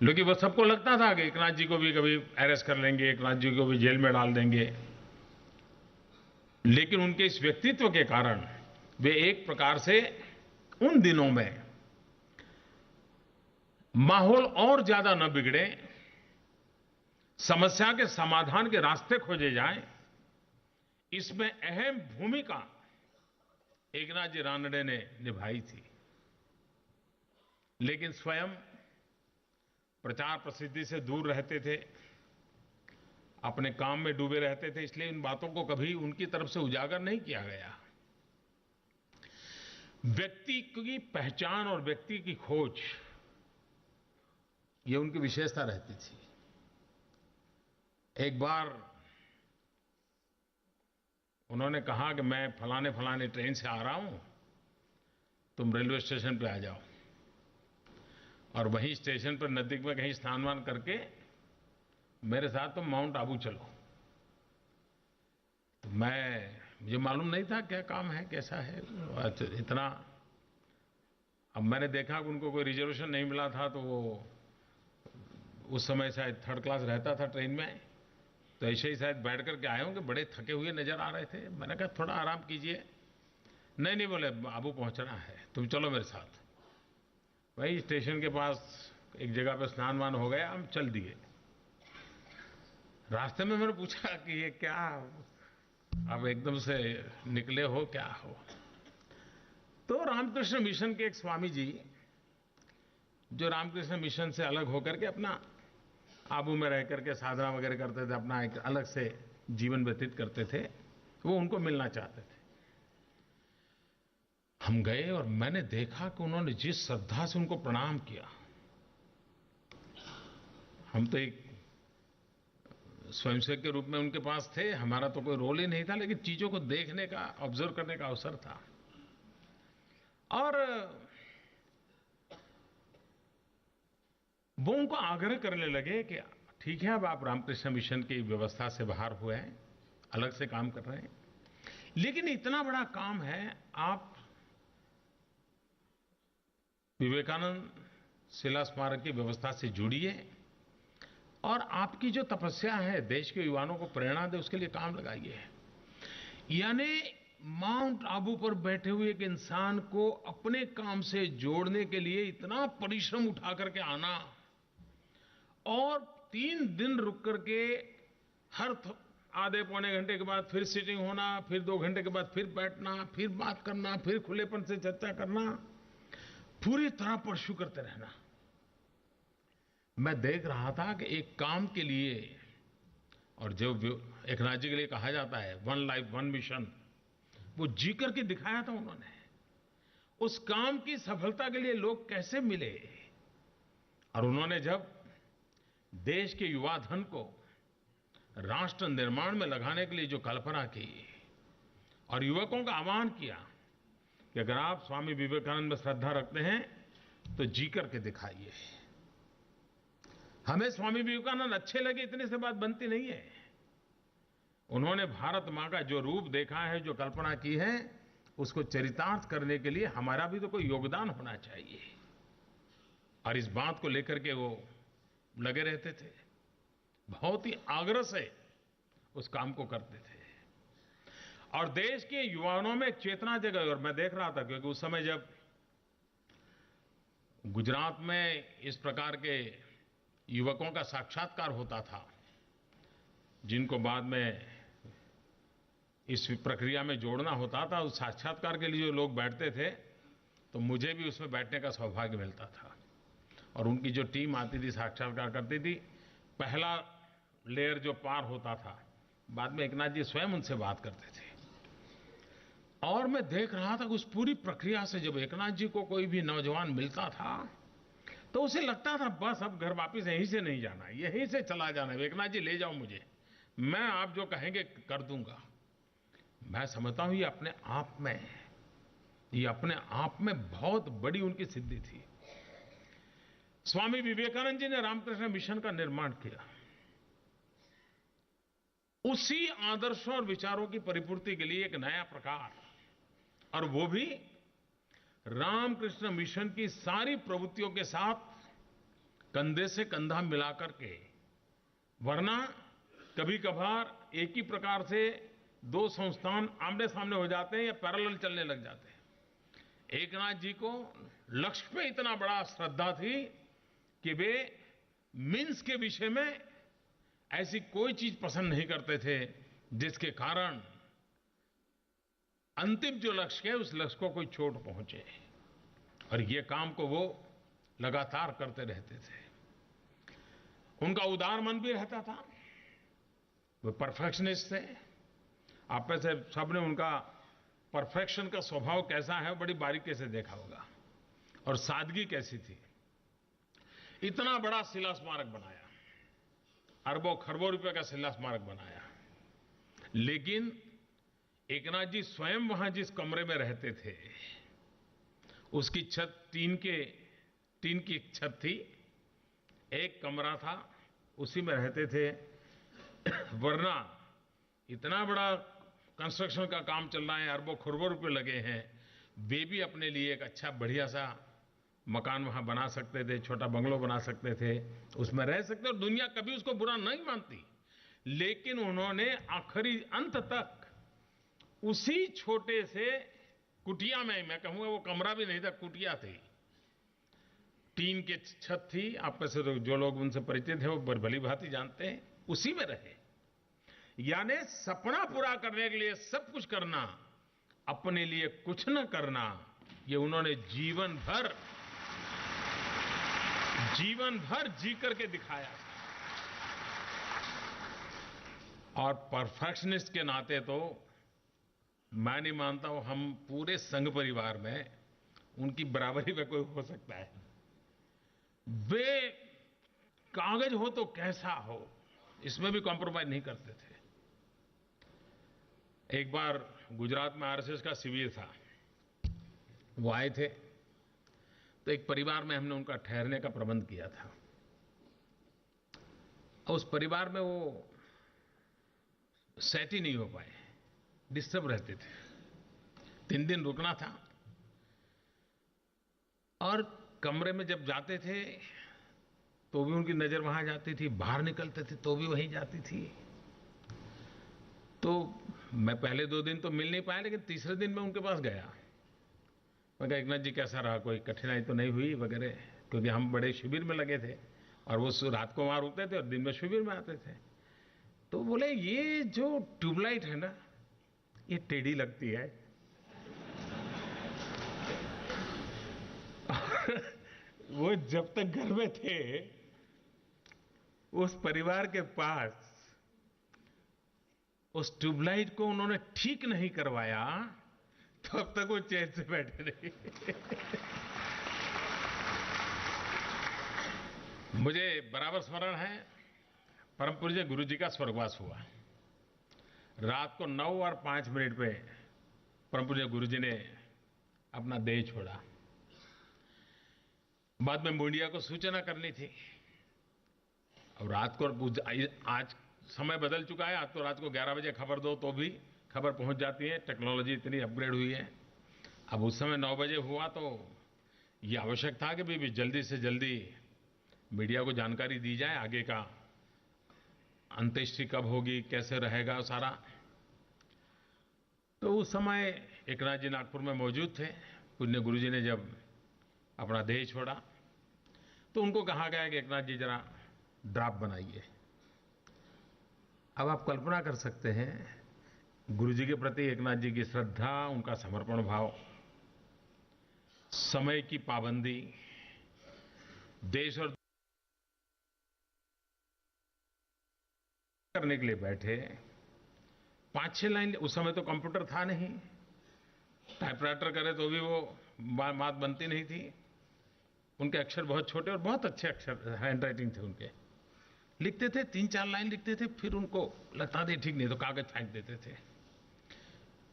लेकिन वो सबको लगता था कि एकनाथ जी को भी कभी अरेस्ट कर लेंगे, एकनाथ जी को भी जेल में डाल देंगे। लेकिन उनके इस व्यक्तित्व के कारण वे एक प्रकार से उन दिनों में माहौल और ज्यादा न बिगड़े, समस्या के समाधान के रास्ते खोजे जाएं, इसमें अहम भूमिका एकनाथ जी रानडे ने निभाई थी। लेकिन स्वयं प्रचार प्रसिद्धि से दूर रहते थे, अपने काम में डूबे रहते थे, इसलिए इन बातों को कभी उनकी तरफ से उजागर नहीं किया गया। व्यक्ति की पहचान और व्यक्ति की खोज, ये उनकी विशेषता रहती थी। एक बार उन्होंने कहा कि मैं फलाने फलाने ट्रेन से आ रहा हूं, तुम रेलवे स्टेशन पे आ जाओ, और वहीं स्टेशन पर नजदीक में कहीं स्नान वान करके मेरे साथ तुम माउंट आबू चलो। तो मुझे मालूम नहीं था क्या काम है, कैसा है इतना। अब मैंने देखा कि उनको कोई रिजर्वेशन नहीं मिला था, तो वो उस समय शायद 3rd क्लास रहता था ट्रेन में, तो ऐसे ही शायद बैठ करके आए होंगे, बड़े थके हुए नजर आ रहे थे। मैंने कहा थोड़ा आराम कीजिए। नहीं नहीं बोले, आबू पहुंचना है, तुम चलो मेरे साथ। वही स्टेशन के पास एक जगह पे स्नान वान हो गया, हम चल दिए। रास्ते में मैंने पूछा कि ये क्या, अब एकदम से निकले हो, क्या हो? तो रामकृष्ण मिशन के एक स्वामी जी, जो रामकृष्ण मिशन से अलग होकर के अपना आबू में रह करके साधना वगैरह करते थे, अपना एक अलग से जीवन व्यतीत करते थे, वो उनको मिलना चाहते थे। हम गए और मैंने देखा कि उन्होंने जिस श्रद्धा से उनको प्रणाम किया। हम तो एक स्वयंसेवक के रूप में उनके पास थे, हमारा तो कोई रोल ही नहीं था, लेकिन चीजों को देखने का, ऑब्जर्व करने का अवसर था। और वो उनको आग्रह करने लगे कि ठीक है, अब आप रामकृष्ण मिशन की व्यवस्था से बाहर हुए हैं, अलग से काम कर रहे हैं, लेकिन इतना बड़ा काम है, आप विवेकानंद शिला स्मारक की व्यवस्था से जुड़िए और आपकी जो तपस्या है देश के युवाओं को प्रेरणा दे, उसके लिए काम लगाइए। यानी माउंट आबू पर बैठे हुए एक इंसान को अपने काम से जोड़ने के लिए इतना परिश्रम उठा करके आना और 3 दिन रुक करके हर आधे पौने घंटे के बाद फिर सिटिंग होना, फिर 2 घंटे के बाद फिर बैठना, फिर बात करना, फिर खुलेपन से चर्चा करना, पूरी तरह परस्यू करते रहना। मैं देख रहा था कि एक काम के लिए, और जो एक राज्य के लिए कहा जाता है 1 लाइफ 1 मिशन, वो जी करके दिखाया था उन्होंने। उस काम की सफलता के लिए लोग कैसे मिले, और उन्होंने जब देश के युवा धन को राष्ट्र निर्माण में लगाने के लिए जो कल्पना की और युवकों का आह्वान किया कि अगर आप स्वामी विवेकानंद में श्रद्धा रखते हैं तो जी करके दिखाइए। हमें स्वामी विवेकानंद अच्छे लगे इतने से बात बनती नहीं है। उन्होंने भारत मां का जो रूप देखा है, जो कल्पना की है, उसको चरितार्थ करने के लिए हमारा भी तो कोई योगदान होना चाहिए। और इस बात को लेकर के वो लगे रहते थे, बहुत ही आग्रह से उस काम को करते थे। और देश के युवाओं में एक चेतना जगाई। और मैं देख रहा था, क्योंकि उस समय जब गुजरात में इस प्रकार के युवकों का साक्षात्कार होता था, जिनको बाद में इस प्रक्रिया में जोड़ना होता था, उस साक्षात्कार के लिए जो लोग बैठते थे, तो मुझे भी उसमें बैठने का सौभाग्य मिलता था। और उनकी जो टीम आती थी, साक्षात्कार करती थी, पहला लेयर जो पार होता था, बाद में एकनाथ जी स्वयं उनसे बात करते थे। और मैं देख रहा था कि उस पूरी प्रक्रिया से जब एकनाथ जी को कोई भी नौजवान मिलता था, तो उसे लगता था बस अब घर वापिस यहीं से नहीं जाना, यहीं से चला जाना है, एकनाथ जी ले जाओ मुझे, मैं आप जो कहेंगे कर दूंगा। मैं समझता हूं ये अपने आप में बहुत बड़ी उनकी सिद्धि थी। स्वामी विवेकानंद जी ने रामकृष्ण मिशन का निर्माण किया, उसी आदर्शों और विचारों की परिपूर्ति के लिए एक नया प्रकार, और वो भी रामकृष्ण मिशन की सारी प्रवृत्तियों के साथ कंधे से कंधा मिलाकर के। वरना कभी कभार एक ही प्रकार से 2 संस्थान आमने सामने हो जाते हैं या पैरेलल चलने लग जाते हैं। एकनाथ जी को लक्ष्य पे इतना बड़ा श्रद्धा थी कि वे मीन्स के विषय में ऐसी कोई चीज पसंद नहीं करते थे जिसके कारण अंतिम जो लक्ष्य है उस लक्ष्य को कोई चोट पहुंचे। और ये काम को वो लगातार करते रहते थे। उनका उदार मन भी रहता था, वो परफेक्शनिस्ट थे। आप में से सबने उनका परफेक्शन का स्वभाव कैसा है बड़ी बारीकी से देखा होगा, और सादगी कैसी थी। इतना बड़ा शिला स्मारक बनाया, अरबों खरबों रुपए का शिला स्मारक बनाया, लेकिन एकनाथ जी स्वयं वहां जिस कमरे में रहते थे, उसकी छत टीन की एक छत थी, एक कमरा था, उसी में रहते थे। वरना इतना बड़ा कंस्ट्रक्शन का काम चल रहा है, अरबों खरबों रुपए लगे हैं, वे भी अपने लिए एक अच्छा बढ़िया सा मकान वहां बना सकते थे, छोटा बंगलो बना सकते थे, उसमें रह सकते, और दुनिया कभी उसको बुरा नहीं मानती। लेकिन उन्होंने आखिरी अंत तक उसी छोटे से कुटिया में, मैं कहूंगा वो कमरा भी नहीं था, कुटिया थी, टीन की छत थी। आप में से जो लोग उनसे परिचित हैं वो भली भांति जानते हैं, उसी में रहे। यानी सपना पूरा करने के लिए सब कुछ करना, अपने लिए कुछ न करना, ये उन्होंने जीवन भर जी करके दिखाया। और परफेक्शनिस्ट के नाते तो मैं नहीं मानता हूं हम पूरे संघ परिवार में उनकी बराबरी में कोई हो सकता है। वे कागज हो तो कैसा हो, इसमें भी कॉम्प्रोमाइज नहीं करते थे। एक बार गुजरात में आरएसएस का शिविर था, वो आए थे, तो एक परिवार में हमने उनका ठहरने का प्रबंध किया था। और उस परिवार में वो सेट ही नहीं हो पाए, डिस्टर्ब रहते थे। 3 दिन रुकना था, और कमरे में जब जाते थे तो भी उनकी नजर वहां जाती थी, बाहर निकलते थे तो भी वहीं जाती थी। तो मैं पहले 2 दिन तो मिल नहीं पाया, लेकिन तीसरे दिन मैं उनके पास गया। मैं कहा, एकनाथ जी कैसा रहा, कोई कठिनाई तो नहीं हुई वगैरह, क्योंकि हम बड़े शिविर में लगे थे और वो रात को वहां रुकते थे और दिन में शिविर में आते थे। तो बोले, ये जो ट्यूबलाइट है ना, ये टेढ़ी लगती है। वो जब तक घर में थे, उस परिवार के पास उस ट्यूबलाइट को उन्होंने ठीक नहीं करवाया, तो अब तक वो चैन से बैठे रहे। मुझे बराबर स्मरण है, परम पूज्य गुरु जी का स्वर्गवास हुआ। रात को 9:05 पे परम पूज्य गुरु जी ने अपना देह छोड़ा। बाद में मीडिया को सूचना करनी थी, और रात को, आज समय बदल चुका है, आज तो रात को 11 बजे खबर दो तो भी खबर पहुंच जाती है, टेक्नोलॉजी इतनी अपग्रेड हुई है। अब उस समय 9 बजे हुआ तो ये आवश्यक था कि भी जल्दी से जल्दी मीडिया को जानकारी दी जाए, आगे का अंत्येष्टि कब होगी, कैसे रहेगा सारा। तो उस समय एकनाथ जी नागपुर में मौजूद थे। पुण्य गुरु जी ने जब अपना देह छोड़ा तो उनको कहा गया कि एकनाथ जी जरा ड्राफ्ट बनाइए। अब आप कल्पना कर सकते हैं गुरु जी के प्रति एकनाथ जी की श्रद्धा, उनका समर्पण भाव, समय की पाबंदी, देश और करने के लिए बैठे। 5-6 लाइन, उस समय तो कंप्यूटर था नहीं, टाइपराइटर करे तो भी वो बात बनती नहीं थी। उनके अक्षर बहुत छोटे और बहुत अच्छे अक्षर, हैंड राइटिंग थे उनके। लिखते थे, 3-4 लाइन लिखते थे, फिर उनको लगता था ठीक नहीं तो कागज फेंक देते थे।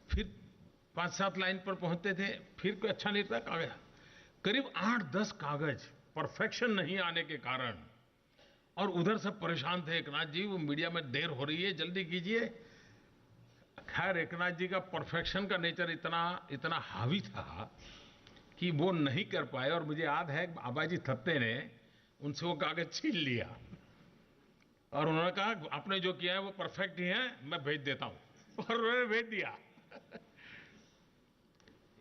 फिर 5-7 लाइन पर पहुंचते थे, फिर कोई अच्छा नहीं था, कागज करीब 8-10 कागज, परफेक्शन नहीं आने के कारण। और उधर सब परेशान थे, एकनाथ जी वो मीडिया में देर हो रही है, जल्दी कीजिए। खैर, एकनाथ जी का परफेक्शन का नेचर इतना हावी था कि वो नहीं कर पाए। और मुझे याद है आबाजी थत्ते ने उनसे वो कागज छीन लिया और उन्होंने कहा, आपने जो किया है वो परफेक्ट ही है, मैं भेज देता हूं। और उन्होंने भेज दिया।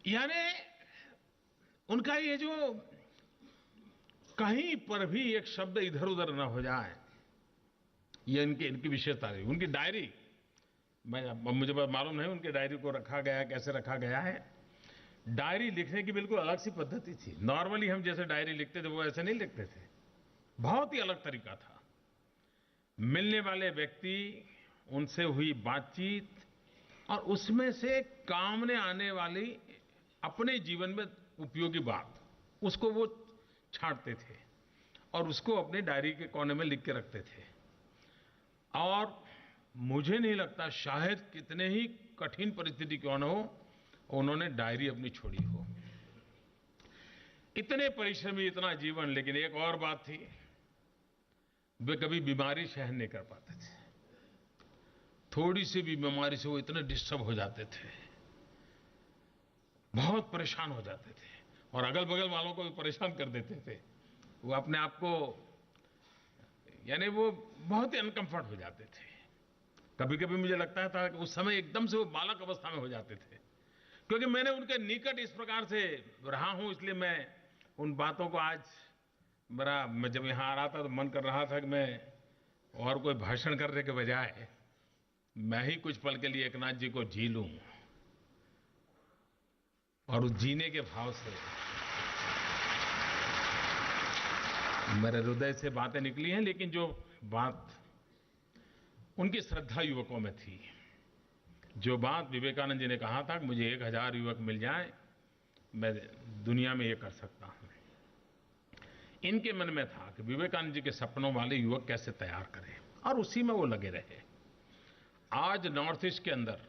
यानी उनका ये जो कहीं पर भी एक शब्द इधर उधर न हो जाए, ये इनकी विशेषता रही। उनकी डायरी, मुझे मालूम नहीं उनके डायरी को रखा गया है, कैसे रखा गया है। डायरी लिखने की बिल्कुल अलग सी पद्धति थी। नॉर्मली हम जैसे डायरी लिखते थे वो ऐसे नहीं लिखते थे, बहुत ही अलग तरीका था। मिलने वाले व्यक्ति, उनसे हुई बातचीत और उसमें से काम में आने वाली अपने जीवन में उपयोगी बात, उसको वो छांटते थे और उसको अपने डायरी के कोने में लिख के रखते थे। और मुझे नहीं लगता, शायद कितने ही कठिन परिस्थिति क्यों न हो, उन्होंने डायरी अपनी छोड़ी हो। इतने परिश्रमी, इतना जीवन, लेकिन एक और बात थी, वे कभी बीमारी सहन नहीं कर पाते थे। थोड़ी सी भी बीमारी से वो इतने डिस्टर्ब हो जाते थे, बहुत परेशान हो जाते थे और अगल बगल वालों को भी परेशान कर देते थे। वो अपने आप को, यानी वो बहुत ही अनकंफर्ट हो जाते थे। कभी कभी मुझे लगता था कि उस समय एकदम से वो बालक अवस्था में हो जाते थे। क्योंकि मैंने उनके निकट इस प्रकार से रहा हूं, इसलिए मैं उन बातों को आज मैं जब यहां आ रहा था तो मन कर रहा था कि मैं और कोई भाषण करने के बजाय मैं ही कुछ पल के लिए एकनाथ जी को जी लूं और उस जीने के भाव से मेरे हृदय से बातें निकली हैं। लेकिन जो बात उनकी श्रद्धा युवकों में थी, जो बात विवेकानंद जी ने कहा था कि मुझे 1000 युवक मिल जाए मैं दुनिया में ये कर सकता हूं, इनके मन में था कि विवेकानंद जी के सपनों वाले युवक कैसे तैयार करें, और उसी में वो लगे रहे। आज नॉर्थ ईस्ट के अंदर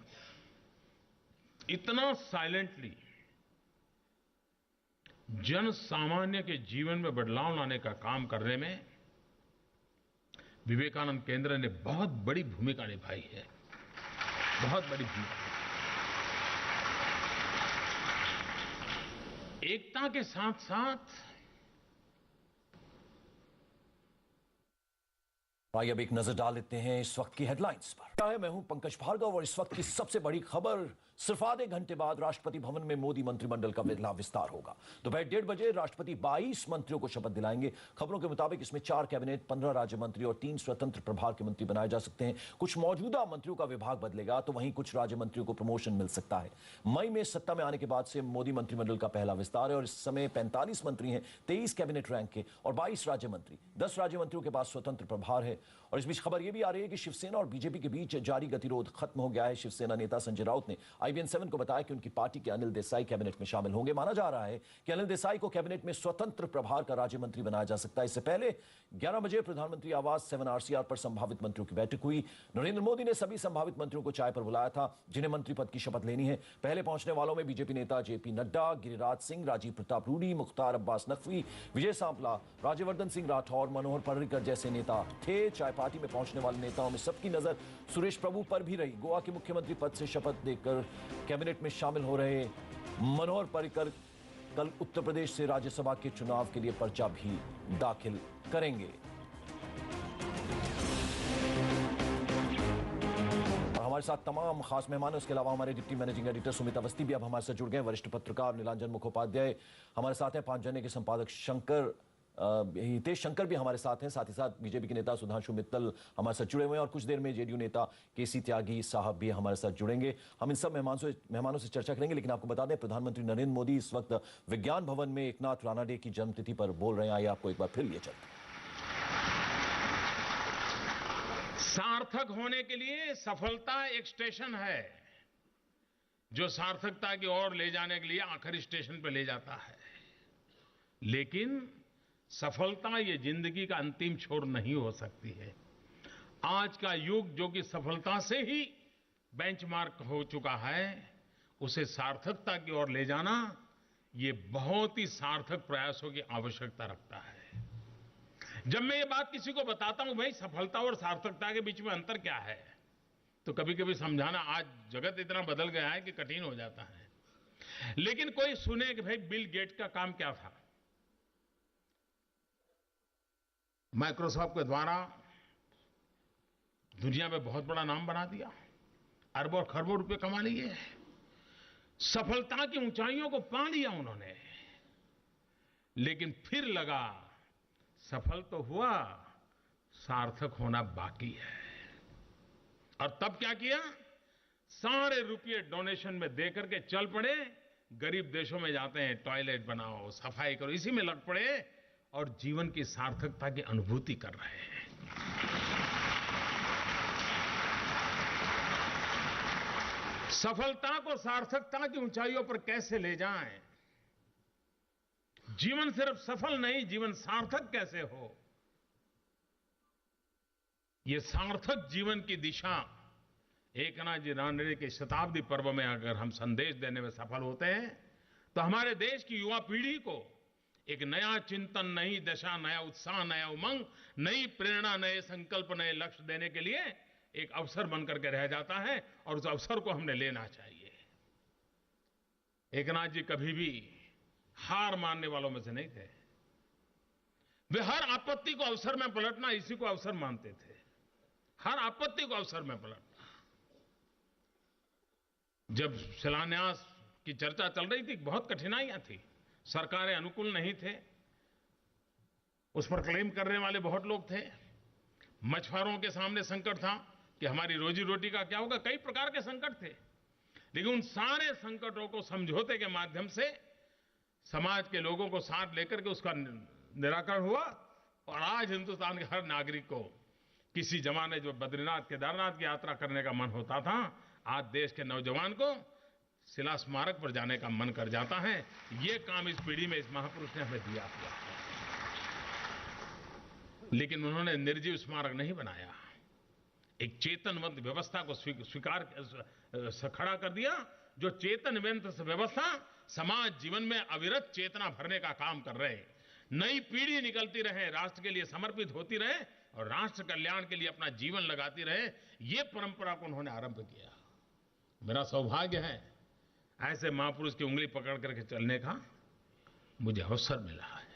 इतना साइलेंटली जन सामान्य के जीवन में बदलाव लाने का काम करने में विवेकानंद केंद्र ने बहुत बड़ी भूमिका निभाई है, बहुत बड़ी भूमिका। एकता के साथ साथ आइए अब एक नजर डाल लेते हैं इस वक्त की हेडलाइंस पर। मैं हूं पंकज भार्गव और इस वक्त की सबसे बड़ी खबर, सिर्फ आधे घंटे बाद राष्ट्रपति भवन में मोदी मंत्रिमंडल का पहला विस्तार होगा। दोपहर 1:30 बजे राष्ट्रपति 22 मंत्रियों को शपथ दिलाएंगे। खबरों के मुताबिक इसमें 4 कैबिनेट, 15 राज्य मंत्री और 3 स्वतंत्र प्रभार के मंत्री बनाए जा सकते हैं। कुछ मौजूदा मंत्रियों का विभाग बदलेगा तो वहीं कुछ राज्य मंत्रियों को प्रमोशन मिल सकता है। मई में सत्ता में आने के बाद से मोदी मंत्रिमंडल का पहला विस्तार है और इस समय 45 मंत्री हैं, 23 कैबिनेट रैंक के और 22 राज्य मंत्री। 10 राज्य मंत्रियों के पास स्वतंत्र प्रभार है। और इस बीच खबर यह भी आ रही है कि शिवसेना और बीजेपी के बीच जारी गतिरोध खत्म हो गया है। शिवसेना नेता संजय राउत ने IBN7 को बताया कि उनकी पार्टी के अनिल देसाई कैबिनेट में शामिल होंगे। माना जा रहा है कि अनिल देसाई को कैबिनेट में स्वतंत्र प्रभार का राज्य मंत्री बनाया जा सकता है। इससे पहले 11 बजे प्रधानमंत्री आवास 7 RCR पर संभावित मंत्रियों की बैठक हुई। नरेंद्र मोदी ने सभी संभावित मंत्रियों को चाय पर बुलाया था जिन्हें मंत्री पद की शपथ लेनी है। पहले पहुंचने वालों में बीजेपी नेता JP नड्डा, गिरिराज सिंह, राजीव प्रताप रूडी, मुख्तार अब्बास नकवी, विजय सांपला, राज्यवर्धन सिंह राठौर, मनोहर पर्रिकर जैसे नेता थे। चाय पार्टी में पहुंचने वाले नेताओं में सबकी नजर सुरेश प्रभु पर भी रही। गोवा के मुख्यमंत्री पद से शपथ लेकर कैबिनेट में शामिल हो रहे मनोहर पर्रिकर कल उत्तर प्रदेश से राज्यसभा के चुनाव के लिए पर्चा भी दाखिल करेंगे। हमारे साथ तमाम खास मेहमान हैं। उसके अलावा हमारे deputy managing editor Sumit Awasthi भी अब हमारे साथ जुड़ गए। वरिष्ठ पत्रकार नीलांजन मुखोपाध्याय हमारे साथ हैं। 5 जने के संपादक हितेश शंकर भी हमारे साथ हैं। साथ ही साथ बीजेपी के नेता सुधांशु मित्तल हमारे साथ जुड़े हुए हैं और कुछ देर में जेडीयू नेता केसी त्यागी साहब भी हमारे साथ जुड़ेंगे। हम इन सब मेहमानों से चर्चा करेंगे। लेकिन आपको बता दें, प्रधानमंत्री नरेंद्र मोदी इस वक्त विज्ञान भवन में एकनाथ रानाडे की जन्मतिथि पर बोल रहे हैं। आइए आपको एक बार फिर लिए चलते हैं। सार्थक होने के लिए सफलता एक स्टेशन है जो सार्थकता की ओर ले जाने के लिए आखिरी स्टेशन पर ले जाता है। लेकिन सफलता ये जिंदगी का अंतिम छोर नहीं हो सकती है। आज का युग जो कि सफलता से ही बेंचमार्क हो चुका है, उसे सार्थकता की ओर ले जाना ये बहुत ही सार्थक प्रयासों की आवश्यकता रखता है। जब मैं ये बात किसी को बताता हूं भाई सफलता और सार्थकता के बीच में अंतर क्या है, तो कभी कभी समझाना, आज जगत इतना बदल गया है कि कठिन हो जाता है। लेकिन कोई सुने कि भाई बिल गेट्स का काम क्या था, माइक्रोसॉफ्ट के द्वारा दुनिया में बहुत बड़ा नाम बना दिया, अरबों खरबों रुपए कमा लिए, सफलता की ऊंचाइयों को पा लिया उन्होंने। लेकिन फिर लगा सफल तो हुआ, सार्थक होना बाकी है। और तब क्या किया, सारे रुपये डोनेशन में देकर के चल पड़े। गरीब देशों में जाते हैं, टॉयलेट बनाओ, सफाई करो, इसी में लग पड़े और जीवन की सार्थकता की अनुभूति कर रहे हैं। सफलता को सार्थकता की ऊंचाइयों पर कैसे ले जाएं, जीवन सिर्फ सफल नहीं, जीवन सार्थक कैसे हो, ये सार्थक जीवन की दिशा एकनाथ जी रानडे के शताब्दी पर्व में अगर हम संदेश देने में सफल होते हैं तो हमारे देश की युवा पीढ़ी को एक नया चिंतन, नई दशा, नया उत्साह, नया उमंग, नई प्रेरणा, नए संकल्प, नए लक्ष्य देने के लिए एक अवसर बनकर के रह जाता है और उस अवसर को हमने लेना चाहिए। एकनाथ जी कभी भी हार मानने वालों में से नहीं थे। वे हर आपत्ति को अवसर में पलटना, इसी को अवसर मानते थे। हर आपत्ति को अवसर में पलटना। जब शिलान्यास की चर्चा चल रही थी, बहुत कठिनाइयां थी, सरकारें अनुकूल नहीं थे, उस पर क्लेम करने वाले बहुत लोग थे, मछुआरों के सामने संकट था कि हमारी रोजी रोटी का क्या होगा, कई प्रकार के संकट थे। लेकिन उन सारे संकटों को समझौते के माध्यम से समाज के लोगों को साथ लेकर के उसका निराकरण हुआ और आज हिंदुस्तान के हर नागरिक को किसी जमाने जो बद्रीनाथ केदारनाथ की यात्रा करने का मन होता था, आज देश के नौजवान को शिला स्मारक पर जाने का मन कर जाता है। ये काम इस पीढ़ी में इस महापुरुष ने हमें दिया हुआ है। लेकिन उन्होंने निर्जीव स्मारक नहीं बनाया, एक चेतनवंत व्यवस्था को खड़ा कर दिया, जो चेतनवंत व्यवस्था समाज जीवन में अविरत चेतना भरने का काम कर रहे, नई पीढ़ी निकलती रहे, राष्ट्र के लिए समर्पित होती रहे और राष्ट्र कल्याण के लिए अपना जीवन लगाती रहे, ये परंपरा को उन्होंने आरंभ किया। मेरा सौभाग्य है ऐसे महापुरुष की उंगली पकड़ करके चलने का मुझे अवसर मिला है।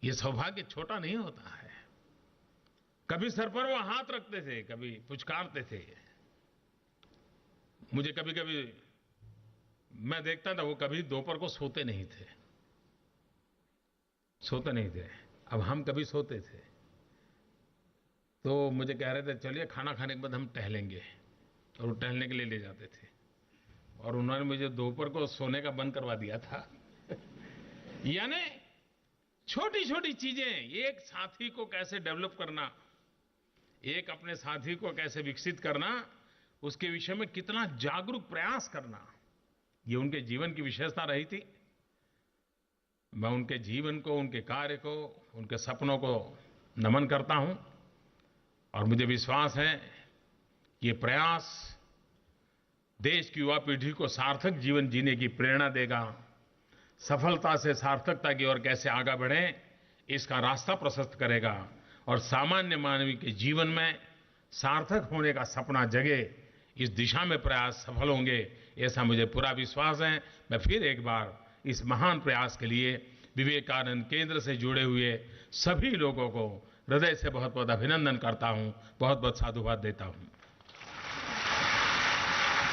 ये सौभाग्य छोटा नहीं होता है। कभी सर पर वो हाथ रखते थे, कभी पुचकारते थे। मुझे कभी कभी मैं देखता था वो कभी दोपहर को सोते नहीं थे। अब हम कभी सोते थे तो मुझे कह रहे थे चलिए खाना खाने के बाद हम टहलेंगे, और वो टहलने के लिए ले जाते थे। और उन्होंने मुझे दोपहर को सोने का बंद करवा दिया था। यानी छोटी छोटी चीजें, एक साथी को कैसे डेवलप करना, एक अपने साथी को कैसे विकसित करना, उसके विषय में कितना जागरूक प्रयास करना, ये उनके जीवन की विशेषता रही थी। मैं उनके जीवन को, उनके कार्य को, उनके सपनों को नमन करता हूं और मुझे विश्वास है कि ये प्रयास देश की युवा पीढ़ी को सार्थक जीवन जीने की प्रेरणा देगा। सफलता से सार्थकता की ओर कैसे आगे बढ़ें, इसका रास्ता प्रशस्त करेगा और सामान्य मानवी के जीवन में सार्थक होने का सपना जगे, इस दिशा में प्रयास सफल होंगे, ऐसा मुझे पूरा विश्वास है। मैं फिर एक बार इस महान प्रयास के लिए विवेकानंद केंद्र से जुड़े हुए सभी लोगों को हृदय से बहुत बहुत अभिनंदन करता हूं, बहुत बहुत साधुवाद देता हूं।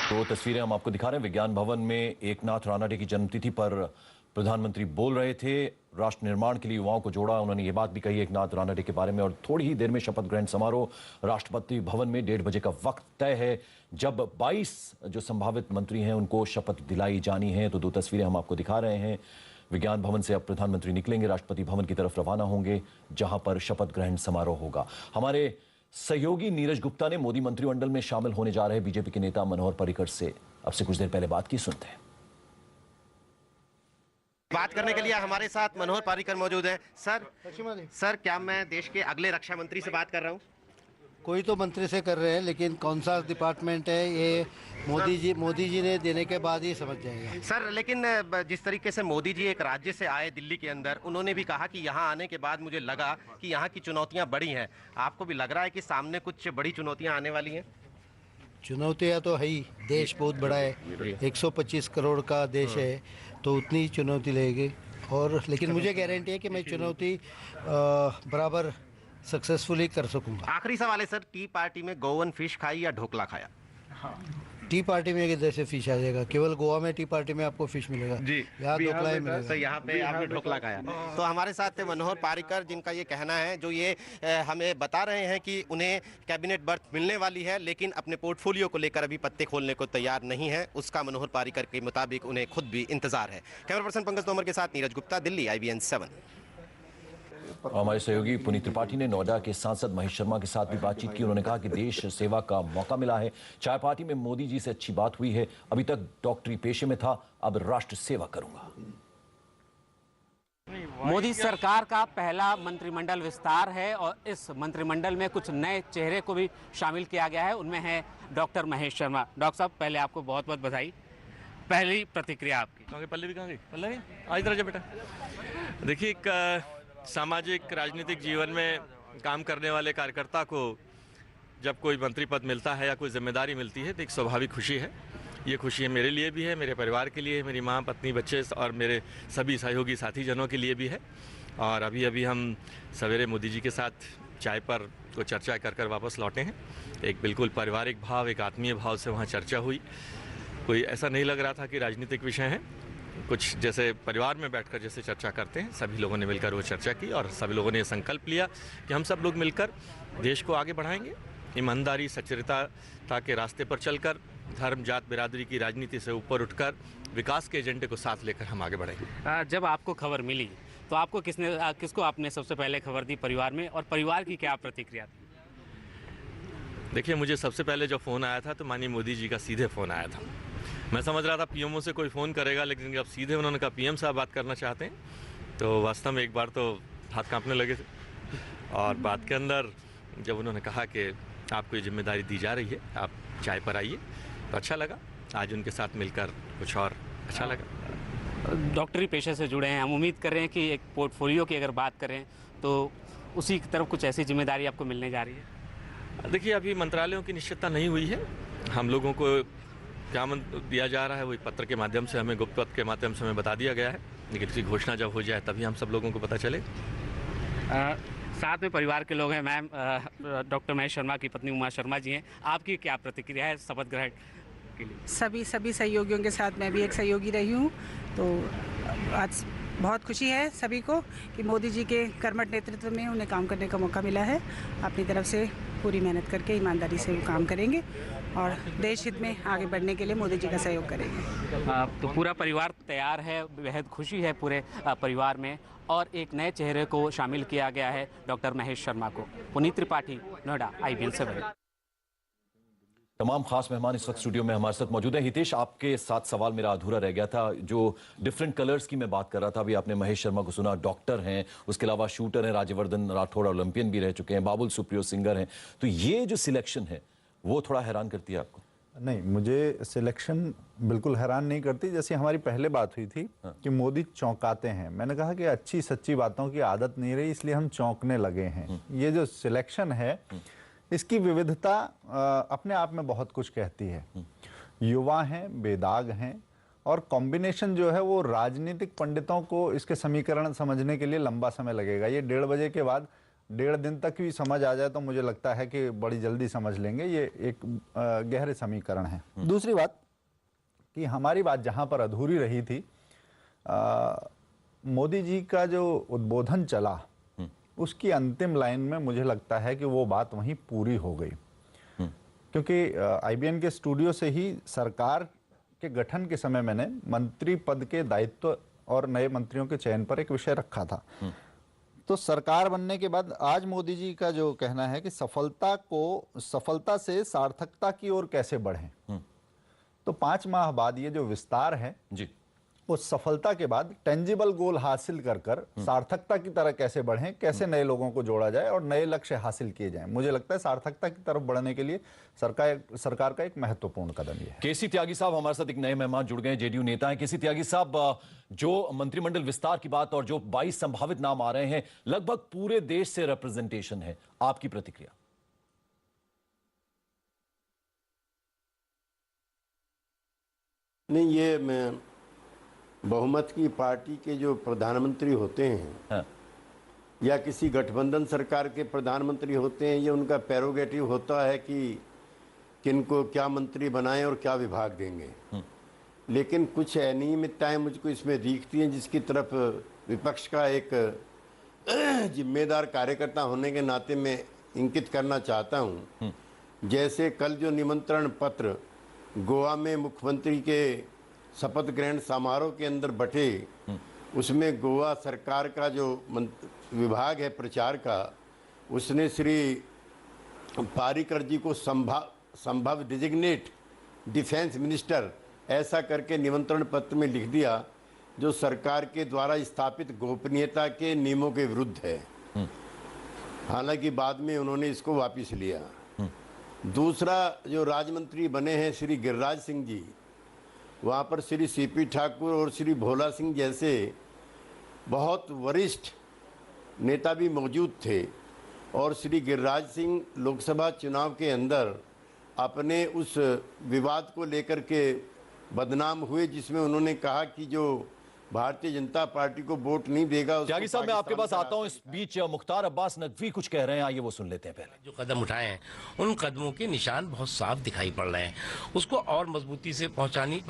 तो तस्वीरें हम आपको दिखा रहे हैं। विज्ञान भवन में एकनाथ रानाडे की जन्मतिथि पर प्रधानमंत्री बोल रहे थे, राष्ट्र निर्माण के लिए युवाओं को जोड़ा। उन्होंने ये बात भी कही एकनाथ रानाडे के बारे में। और थोड़ी ही देर में शपथ ग्रहण समारोह राष्ट्रपति भवन में 1:30 बजे का वक्त तय है, जब 22 जो संभावित मंत्री हैं उनको शपथ दिलाई जानी है। तो 2 तस्वीरें हम आपको दिखा रहे हैं। विज्ञान भवन से अब प्रधानमंत्री निकलेंगे, राष्ट्रपति भवन की तरफ रवाना होंगे, जहां पर शपथ ग्रहण समारोह होगा। हमारे सहयोगी नीरज गुप्ता ने मोदी मंत्रिमंडल में शामिल होने जा रहे बीजेपी के नेता मनोहर पर्रिकर से अब से कुछ देर पहले बात की, सुनते हैं। बात करने के लिए हमारे साथ मनोहर पर्रिकर मौजूद हैं। सर क्या मैं देश के अगले रक्षा मंत्री से बात कर रहा हूं? कोई तो मंत्री से कर रहे हैं, लेकिन कौन सा डिपार्टमेंट है ये मोदी जी ने देने के बाद ही समझ जाएंगे। सर लेकिन जिस तरीके से मोदी जी एक राज्य से आए दिल्ली के अंदर, उन्होंने भी कहा कि यहाँ आने के बाद मुझे लगा कि यहाँ की चुनौतियाँ बड़ी हैं। आपको भी लग रहा है कि सामने कुछ बड़ी चुनौतियाँ आने वाली हैं? चुनौतियाँ तो है ही, देश बहुत बड़ा है, 125 करोड़ का देश है, तो उतनी ही चुनौती लगेगी। और लेकिन मुझे गारंटी है कि मैं चुनौती बराबर सक्सेसफुली कर सकूंगा। आखिरी सवाल है सर, टी पार्टी में गोवन फिश खाई या ढोकला खाया? टी पार्टी में किधर से फिश आ जाएगा? केवल गोवा में टी पार्टी में आपको फिश मिलेगा जी, यहाँ ढोकला ही मिलेगा। तो यहाँ पे आपने ढोकला खाया। तो हमारे साथ थे मनोहर पर्रिकर, जिनका ये कहना है, जो ये हमें बता रहे हैं कि उन्हें कैबिनेट बर्थ मिलने वाली है, लेकिन अपने पोर्टफोलियो को लेकर अभी पत्ते खोलने को तैयार नहीं है। उसका मनोहर पर्रिकर के मुताबिक उन्हें खुद भी इंतजार है। कैमरा पर्सन पंकज तोमर के साथ नीरज गुप्ता, दिल्ली, IBN 7। हमारे सहयोगी पुनीत त्रिपाठी ने नोएडा के सांसद महेश शर्मा के साथ भी बातचीत की। उन्होंने कहा कि देश सेवा का मौका मिला है, चाय पार्टी में मोदी जी से अच्छी बात हुई है, अभी तक डॉक्टरी पेशे में था, अब राष्ट्र सेवा करूंगा। मोदी सरकार का पहला मंत्रिमंडल विस्तार है और इस मंत्रिमंडल में कुछ नए चेहरे को भी शामिल किया गया है। उनमें है डॉक्टर महेश शर्मा। डॉक्टर साहब, पहले आपको बहुत बहुत बधाई। पहली प्रतिक्रिया आपकी? पल्लवी कहाँ गई? पल्लवी आज इधर आ बेटा। देखिए, एक सामाजिक राजनीतिक जीवन में काम करने वाले कार्यकर्ता को जब कोई मंत्री पद मिलता है या कोई जिम्मेदारी मिलती है तो एक स्वाभाविक खुशी है। ये खुशी मेरे लिए भी है, मेरे परिवार के लिए, मेरी माँ, पत्नी, बच्चे और मेरे सभी सहयोगी साथी जनों के लिए भी है। और अभी हम सवेरे मोदी जी के साथ चाय पर को चर्चा कर वापस लौटे हैं। एक बिल्कुल पारिवारिक भाव, एक आत्मीय भाव से वहाँ चर्चा हुई कोई ऐसा नहीं लग रहा था कि राजनीतिक विषय है। कुछ जैसे परिवार में बैठकर जैसे चर्चा करते हैं, सभी लोगों ने मिलकर वो चर्चा की और सभी लोगों ने संकल्प लिया कि हम सब लोग मिलकर देश को आगे बढ़ाएंगे, ईमानदारी सच्चरिता के रास्ते पर चलकर, धर्म जात बिरादरी की राजनीति से ऊपर उठकर विकास के एजेंडे को साथ लेकर हम आगे बढ़ेंगे। जब आपको खबर मिली तो आपको किसको आपने सबसे पहले खबर दी परिवार में, और परिवार की क्या प्रतिक्रिया थी? देखिए, मुझे सबसे पहले जब फ़ोन आया था तो माननीय मोदी जी का सीधे फ़ोन आया था। मैं समझ रहा था पीएमओ से कोई फ़ोन करेगा, लेकिन जब सीधे उन्होंने कहा पीएम साहब बात करना चाहते हैं, तो वास्तव में एक बार तो हाथ कांपने लगे थे। और बात के अंदर जब उन्होंने कहा कि आपको ये जिम्मेदारी दी जा रही है, आप चाय पर आइए, तो अच्छा लगा। आज उनके साथ मिलकर कुछ और अच्छा लगा। डॉक्टरी पेशे से जुड़े हैं, हम उम्मीद कर रहे हैं कि एक पोर्टफोलियो की अगर बात करें तो उसी की तरफ कुछ ऐसी जिम्मेदारी आपको मिलने जा रही है। देखिए, अभी मंत्रालयों की निश्चितता नहीं हुई है। हम लोगों को क्या दिया जा रहा है वो एक पत्र के माध्यम से, हमें गुप्त पत्र के माध्यम से हमें बता दिया गया है, लेकिन इसकी घोषणा जब हो जाए तभी हम सब लोगों को पता चले। साथ में परिवार के लोग हैं। मैम, डॉक्टर महेश शर्मा की पत्नी उमा शर्मा जी हैं, आपकी क्या प्रतिक्रिया है शपथ ग्रहण के लिए? सभी सहयोगियों के साथ मैं भी एक सहयोगी रही हूँ, तो आज बहुत खुशी है सभी को कि मोदी जी के कर्मठ नेतृत्व में उन्हें काम करने का मौका मिला है। अपनी तरफ से पूरी मेहनत करके ईमानदारी से वो काम करेंगे और देश हित में आगे बढ़ने के लिए मोदी जी का सहयोग करेंगे। तो पूरा परिवार तैयार है, बेहद खुशी है पूरे परिवार में, और एक नए चेहरे को शामिल किया गया है डॉक्टर महेश शर्मा को। पुनीत त्रिपाठी, नोएडा, IBN 7। तमाम खास मेहमान इस वक्त स्टूडियो में हमारे साथ मौजूद हैं। हितेश, आपके साथ सवाल मेरा अधूरा रह गया था। जो डिफरेंट कलर्स की मैं बात कर रहा था, अभी आपने महेश शर्मा को सुना, डॉक्टर हैं, उसके अलावा शूटर हैं, राज्यवर्धन राठौड़ ओलंपियन भी रह चुके हैं, बाबुल सुप्रियो सिंगर हैं। तो ये जो सिलेक्शन है वो थोड़ा हैरान करती है आपको? नहीं, मुझे सिलेक्शन बिल्कुल हैरान नहीं करती। जैसे हमारी पहले बात हुई थी कि मोदी चौंकाते हैं, मैंने कहा कि अच्छी सच्ची बातों की आदत नहीं रही, इसलिए हम चौंकने लगे हैं। ये जो सिलेक्शन है इसकी विविधता अपने आप में बहुत कुछ कहती है। युवा हैं, बेदाग हैं, और कॉम्बिनेशन जो है वो राजनीतिक पंडितों को इसके समीकरण समझने के लिए लंबा समय लगेगा। ये 1:30 बजे के बाद 1.5 दिन तक भी समझ आ जाए तो मुझे लगता है कि बड़ी जल्दी समझ लेंगे। ये एक गहरे समीकरण है। दूसरी बात कि हमारी बात जहां पर अधूरी रही थी, मोदी जी का जो उद्बोधन चला उसकी अंतिम लाइन में मुझे लगता है कि वो बात वहीं पूरी हो गई, क्योंकि IBN के स्टूडियो से ही सरकार के गठन के समय मैंने मंत्री पद के दायित्व और नए मंत्रियों के चयन पर एक विषय रखा था। तो सरकार बनने के बाद आज मोदी जी का जो कहना है कि सफलता से सार्थकता की ओर कैसे बढ़ें, तो 5 माह बाद ये जो विस्तार है जी, उस सफलता के बाद टेंजिबल गोल हासिल कर सार्थकता की तरह कैसे बढ़ें, कैसे नए लोगों को जोड़ा जाए और नए लक्ष्य हासिल किए जाएं। मुझे लगता है सार्थकता की तरफ बढ़ने के लिए सरकार का एक महत्वपूर्ण कदम ये है। केसी त्यागी साहब हमारे साथ एक नए मेहमान जुड़ गए, JDU नेता हैं। केसी त्यागी साहब, जो मंत्रिमंडल विस्तार की बात और जो 22 संभावित नाम आ रहे हैं, लगभग पूरे देश से रिप्रेजेंटेशन है, आपकी प्रतिक्रिया? नहीं, ये मैं बहुमत की पार्टी के जो प्रधानमंत्री होते हैं या किसी गठबंधन सरकार के प्रधानमंत्री होते हैं, ये उनका प्रेरोगेटिव होता है कि किनको क्या मंत्री बनाएं और क्या विभाग देंगे। लेकिन कुछ अनियमितताएं मुझको इसमें दिखती हैं, जिसकी तरफ विपक्ष का एक जिम्मेदार कार्यकर्ता होने के नाते मैं इंगित करना चाहता हूं। जैसे कल जो निमंत्रण पत्र गोवा में मुख्यमंत्री के शपथ ग्रहण समारोह के अंदर बटे, उसमें गोवा सरकार का जो विभाग है प्रचार का, उसने श्री पारिकर जी को संभव डिजिग्नेट डिफेंस मिनिस्टर ऐसा करके निमंत्रण पत्र में लिख दिया, जो सरकार के द्वारा स्थापित गोपनीयता के नियमों के विरुद्ध है। हालांकि बाद में उन्होंने इसको वापस लिया। दूसरा, जो राज्य मंत्री बने हैं श्री गिरिराज सिंह जी, वहाँ पर श्री CP ठाकुर और श्री भोला सिंह जैसे बहुत वरिष्ठ नेता भी मौजूद थे, और श्री गिरिराज सिंह लोकसभा चुनाव के अंदर अपने उस विवाद को लेकर के बदनाम हुए, जिसमें उन्होंने कहा कि जो भारतीय जनता पार्टी को वोट नहीं देगा। त्यागी साहब, मैं आपके पास आता हूं। इस बीच मुख्तार अब्बास नकवी कुछ कह रहे हैं, आइए वो सुन लेते हैं। पहले जो कदम उठाए हैं उन कदमों के निशान बहुत साफ दिखाई पड़ रहे हैं, उसको और मजबूती से पहुंचानी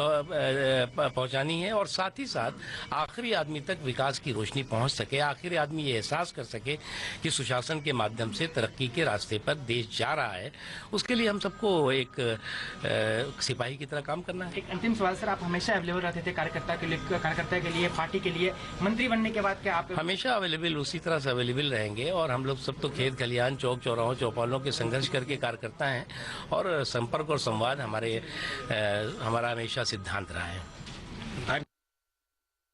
है और साथ ही साथ आखिरी आदमी तक विकास की रोशनी पहुंच सके, आखिरी आदमी ये एहसास कर सके कि सुशासन के माध्यम से तरक्की के रास्ते पर देश जा रहा है। उसके लिए हम सबको एक सिपाही की तरह काम करना है। एक अंतिम सवाल सर, आप हमेशा अवेलेबल रहते थे कार्यकर्ता के लिए, पार्टी के लिए, मंत्री बनने के बाद क्या आप हमेशा अवेलेबल उसी तरह से अवेलेबल रहेंगे? और हम लोग सब तो खेत खलिहान चौक चौराहों चौपालों के संघर्ष करके कार्यकर्ता हैं और संपर्क और संवाद हमारा हमेशा सिद्धांत रहा है।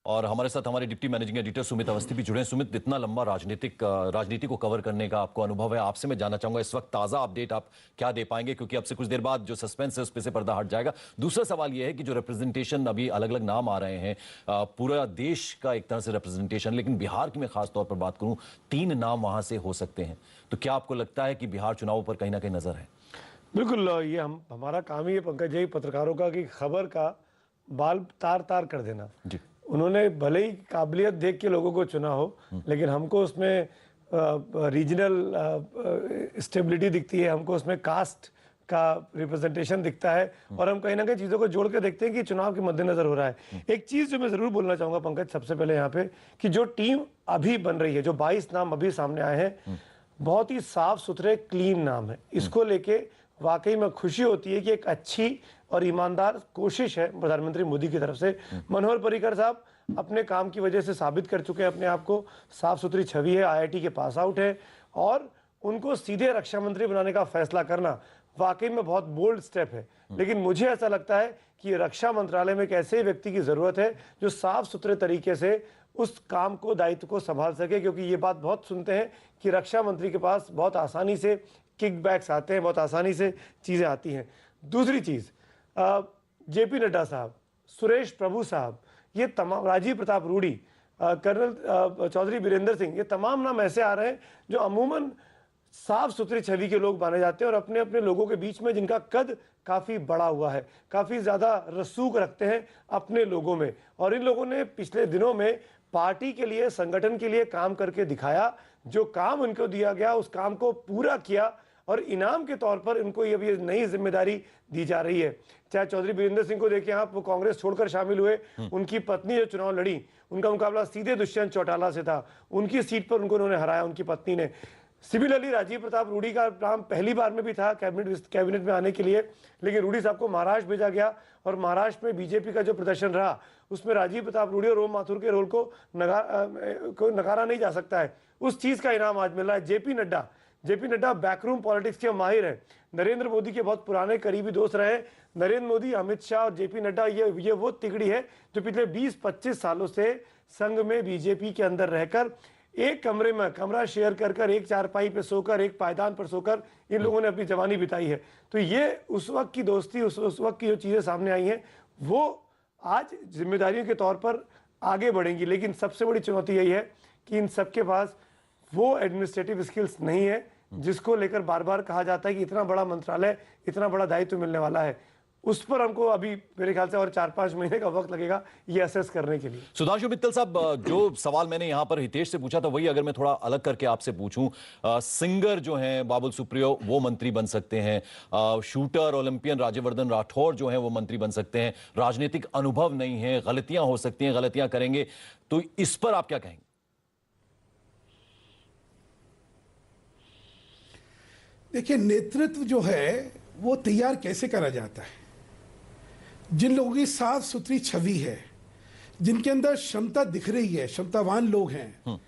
और हमारे साथ हमारे deputy managing editor Sumit Awasthi भी जुड़े हैं। सुमित, इतना लंबा राजनीति को कवर करने का आपको अनुभव है, आपसे मैं जानना चाहूंगा इस वक्त ताजा अपडेट आप क्या दे पाएंगे, क्योंकि अब से कुछ देर बाद जो सस्पेंस है उस पर से पर्दा हट जाएगा। दूसरा सवाल यह है कि जो रिप्रेजेंटेशन अभी अलग अलग नाम आ रहे हैं, पूरा देश का एक तरह से रिप्रेजेंटेशन, लेकिन बिहार की मैं खास तौर पर बात करूं, 3 नाम वहां से हो सकते हैं, तो क्या आपको लगता है कि बिहार चुनाव पर कहीं ना कहीं नजर है? बिल्कुल, ये हमारा काम ही है पंकज जी, पत्रकारों का, कि खबर का बाल तार तार कर देना। जी। उन्होंने भले ही काबिलियत देख के लोगों को चुना हो, लेकिन हमको उसमें रीजनल स्टेबिलिटी दिखती है, हमको उसमें कास्ट का रिप्रेजेंटेशन दिखता है, और हम कहीं ना कहीं चीज़ों को जोड़ के देखते हैं कि चुनाव के मद्देनजर हो रहा है। एक चीज़ जो मैं ज़रूर बोलना चाहूँगा पंकज, सबसे पहले यहाँ पे, कि जो टीम अभी बन रही है, जो 22 नाम अभी सामने आए हैं, बहुत ही साफ सुथरे क्लीन नाम है। इसको लेके वाकई में खुशी होती है कि एक अच्छी और ईमानदार कोशिश है प्रधानमंत्री मोदी की तरफ से। मनोहर पर्रिकर साहब अपने काम की वजह से साबित कर चुके हैं अपने आप को, साफ सुथरी छवि है, IIT के पास आउट है, और उनको सीधे रक्षा मंत्री बनाने का फैसला करना वाकई में बहुत बोल्ड स्टेप है। लेकिन मुझे ऐसा लगता है कि रक्षा मंत्रालय में एक ऐसे व्यक्ति की जरूरत है जो साफ सुथरे तरीके से उस काम को, दायित्व को संभाल सके, क्योंकि ये बात बहुत सुनते हैं कि रक्षा मंत्री के पास बहुत आसानी से किकबैक्स आते हैं, बहुत आसानी से चीज़ें आती हैं। दूसरी चीज़, JP नड्डा साहब, सुरेश प्रभु साहब, ये तमाम, राजीव प्रताप रूडी, कर्नल चौधरी बीरेंद्र सिंह, ये तमाम नाम ऐसे आ रहे हैं जो अमूमन साफ सुथरी छवि के लोग माने जाते हैं और अपने अपने लोगों के बीच में जिनका कद काफ़ी बड़ा हुआ है, काफ़ी ज़्यादा रसूख रखते हैं अपने लोगों में, और इन लोगों ने पिछले दिनों में पार्टी के लिए, संगठन के लिए काम करके दिखाया। जो काम उनको दिया गया उस काम को पूरा किया, और इनाम के तौर पर इनको ये भी नई जिम्मेदारी दी जा रही है। चाहे चौधरी बीरेंद्र सिंह को देखिए आप, वो कांग्रेस छोड़कर शामिल हुए, उनकी पत्नी जो चुनाव लड़ी, उनका मुकाबला सीधे दुष्यंत चौटाला से था, उनकी सीट पर उन्होंने हराया, उनकी पत्नी ने। सिमिलरली राजीव प्रताप रूडी का नाम पहली बार में भी था कैबिनेट में आने के लिए, लेकिन रूडी साहब को महाराष्ट्र भेजा गया, और महाराष्ट्र में बीजेपी का जो प्रदर्शन रहा उसमें राजीव प्रताप रूडी और ओम माथुर के रोल को नकारा नहीं जा सकता है। उस चीज़ का इनाम आज मिल रहा है। JP नड्डा बैकरूम पॉलिटिक्स के माहिर हैं, नरेंद्र मोदी के बहुत पुराने करीबी दोस्त रहे। नरेंद्र मोदी, अमित शाह और JP नड्डा, ये वो तिगड़ी है जो पिछले 20-25 सालों से संघ में बीजेपी के अंदर रहकर एक कमरे में कमरा शेयर कर एक चारपाई पे सोकर, एक पायदान पर सोकर इन लोगों ने अपनी जवानी बिताई है। तो ये उस वक्त की दोस्ती, उस वक्त की जो चीज़ें सामने आई हैं, वो आज जिम्मेदारियों के तौर पर आगे बढ़ेंगी। लेकिन सबसे बड़ी चुनौती यही है कि इन सबके पास वो एडमिनिस्ट्रेटिव स्किल्स नहीं है जिसको लेकर बार बार कहा जाता है कि इतना बड़ा मंत्रालय, इतना बड़ा दायित्व मिलने वाला है। उस पर हमको अभी मेरे ख्याल से और 4-5 महीने का वक्त लगेगा ये असेस करने के लिए। सुधांशु मित्तल साहब, जो सवाल मैंने यहां पर हितेश से पूछा था वही अगर मैं थोड़ा अलग करके आपसे पूछूं, सिंगर जो हैं बाबुल सुप्रियो वो मंत्री बन सकते हैं, शूटर ओलंपियन राज्यवर्धन राठौर जो हैं वो मंत्री बन सकते हैं, राजनीतिक अनुभव नहीं है, गलतियां हो सकती हैं, गलतियां करेंगे, तो इस पर आप क्या कहेंगे? देखिए, नेतृत्व जो है वो तैयार कैसे करा जाता है? जिन लोगों की साफ सुथरी छवि है, जिनके अंदर क्षमता दिख रही है, क्षमतावान लोग हैं,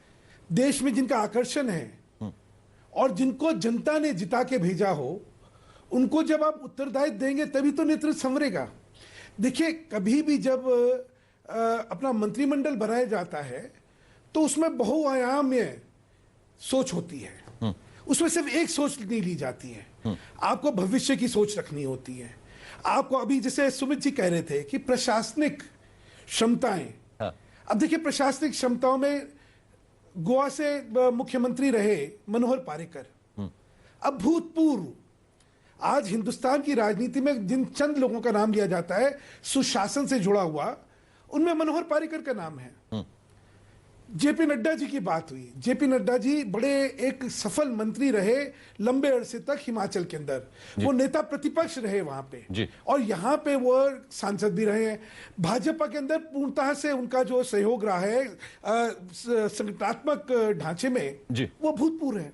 देश में जिनका आकर्षण है, और जिनको जनता ने जिता के भेजा हो, उनको जब आप उत्तरदायित्व देंगे तभी तो नेतृत्व संवरेगा। देखिए, कभी भी जब अपना मंत्रिमंडल बनाया जाता है तो उसमें बहुआयाम्य सोच होती है, उसमें सिर्फ एक सोच नहीं ली जाती है, आपको भविष्य की सोच रखनी होती है। आपको अभी जैसे सुमित जी कह रहे थे कि प्रशासनिक क्षमताएं, अब देखिए प्रशासनिक क्षमताओं में गोवा से मुख्यमंत्री रहे मनोहर पारिकर, अब भूतपूर्व, आज हिंदुस्तान की राजनीति में जिन चंद लोगों का नाम लिया जाता है सुशासन से जुड़ा हुआ, उनमें मनोहर पारिकर का नाम है। जेपी नड्डा जी की बात हुई। जेपी नड्डा जी बड़े एक सफल मंत्री रहे लंबे अरसे तक हिमाचल के अंदर, वो नेता प्रतिपक्ष रहे वहां पे, और यहाँ पे वो सांसद भी रहे हैं। भाजपा के अंदर पूर्णतः से उनका जो सहयोग रहा है संगठनात्मक ढांचे में, वो भूतपूर्व है।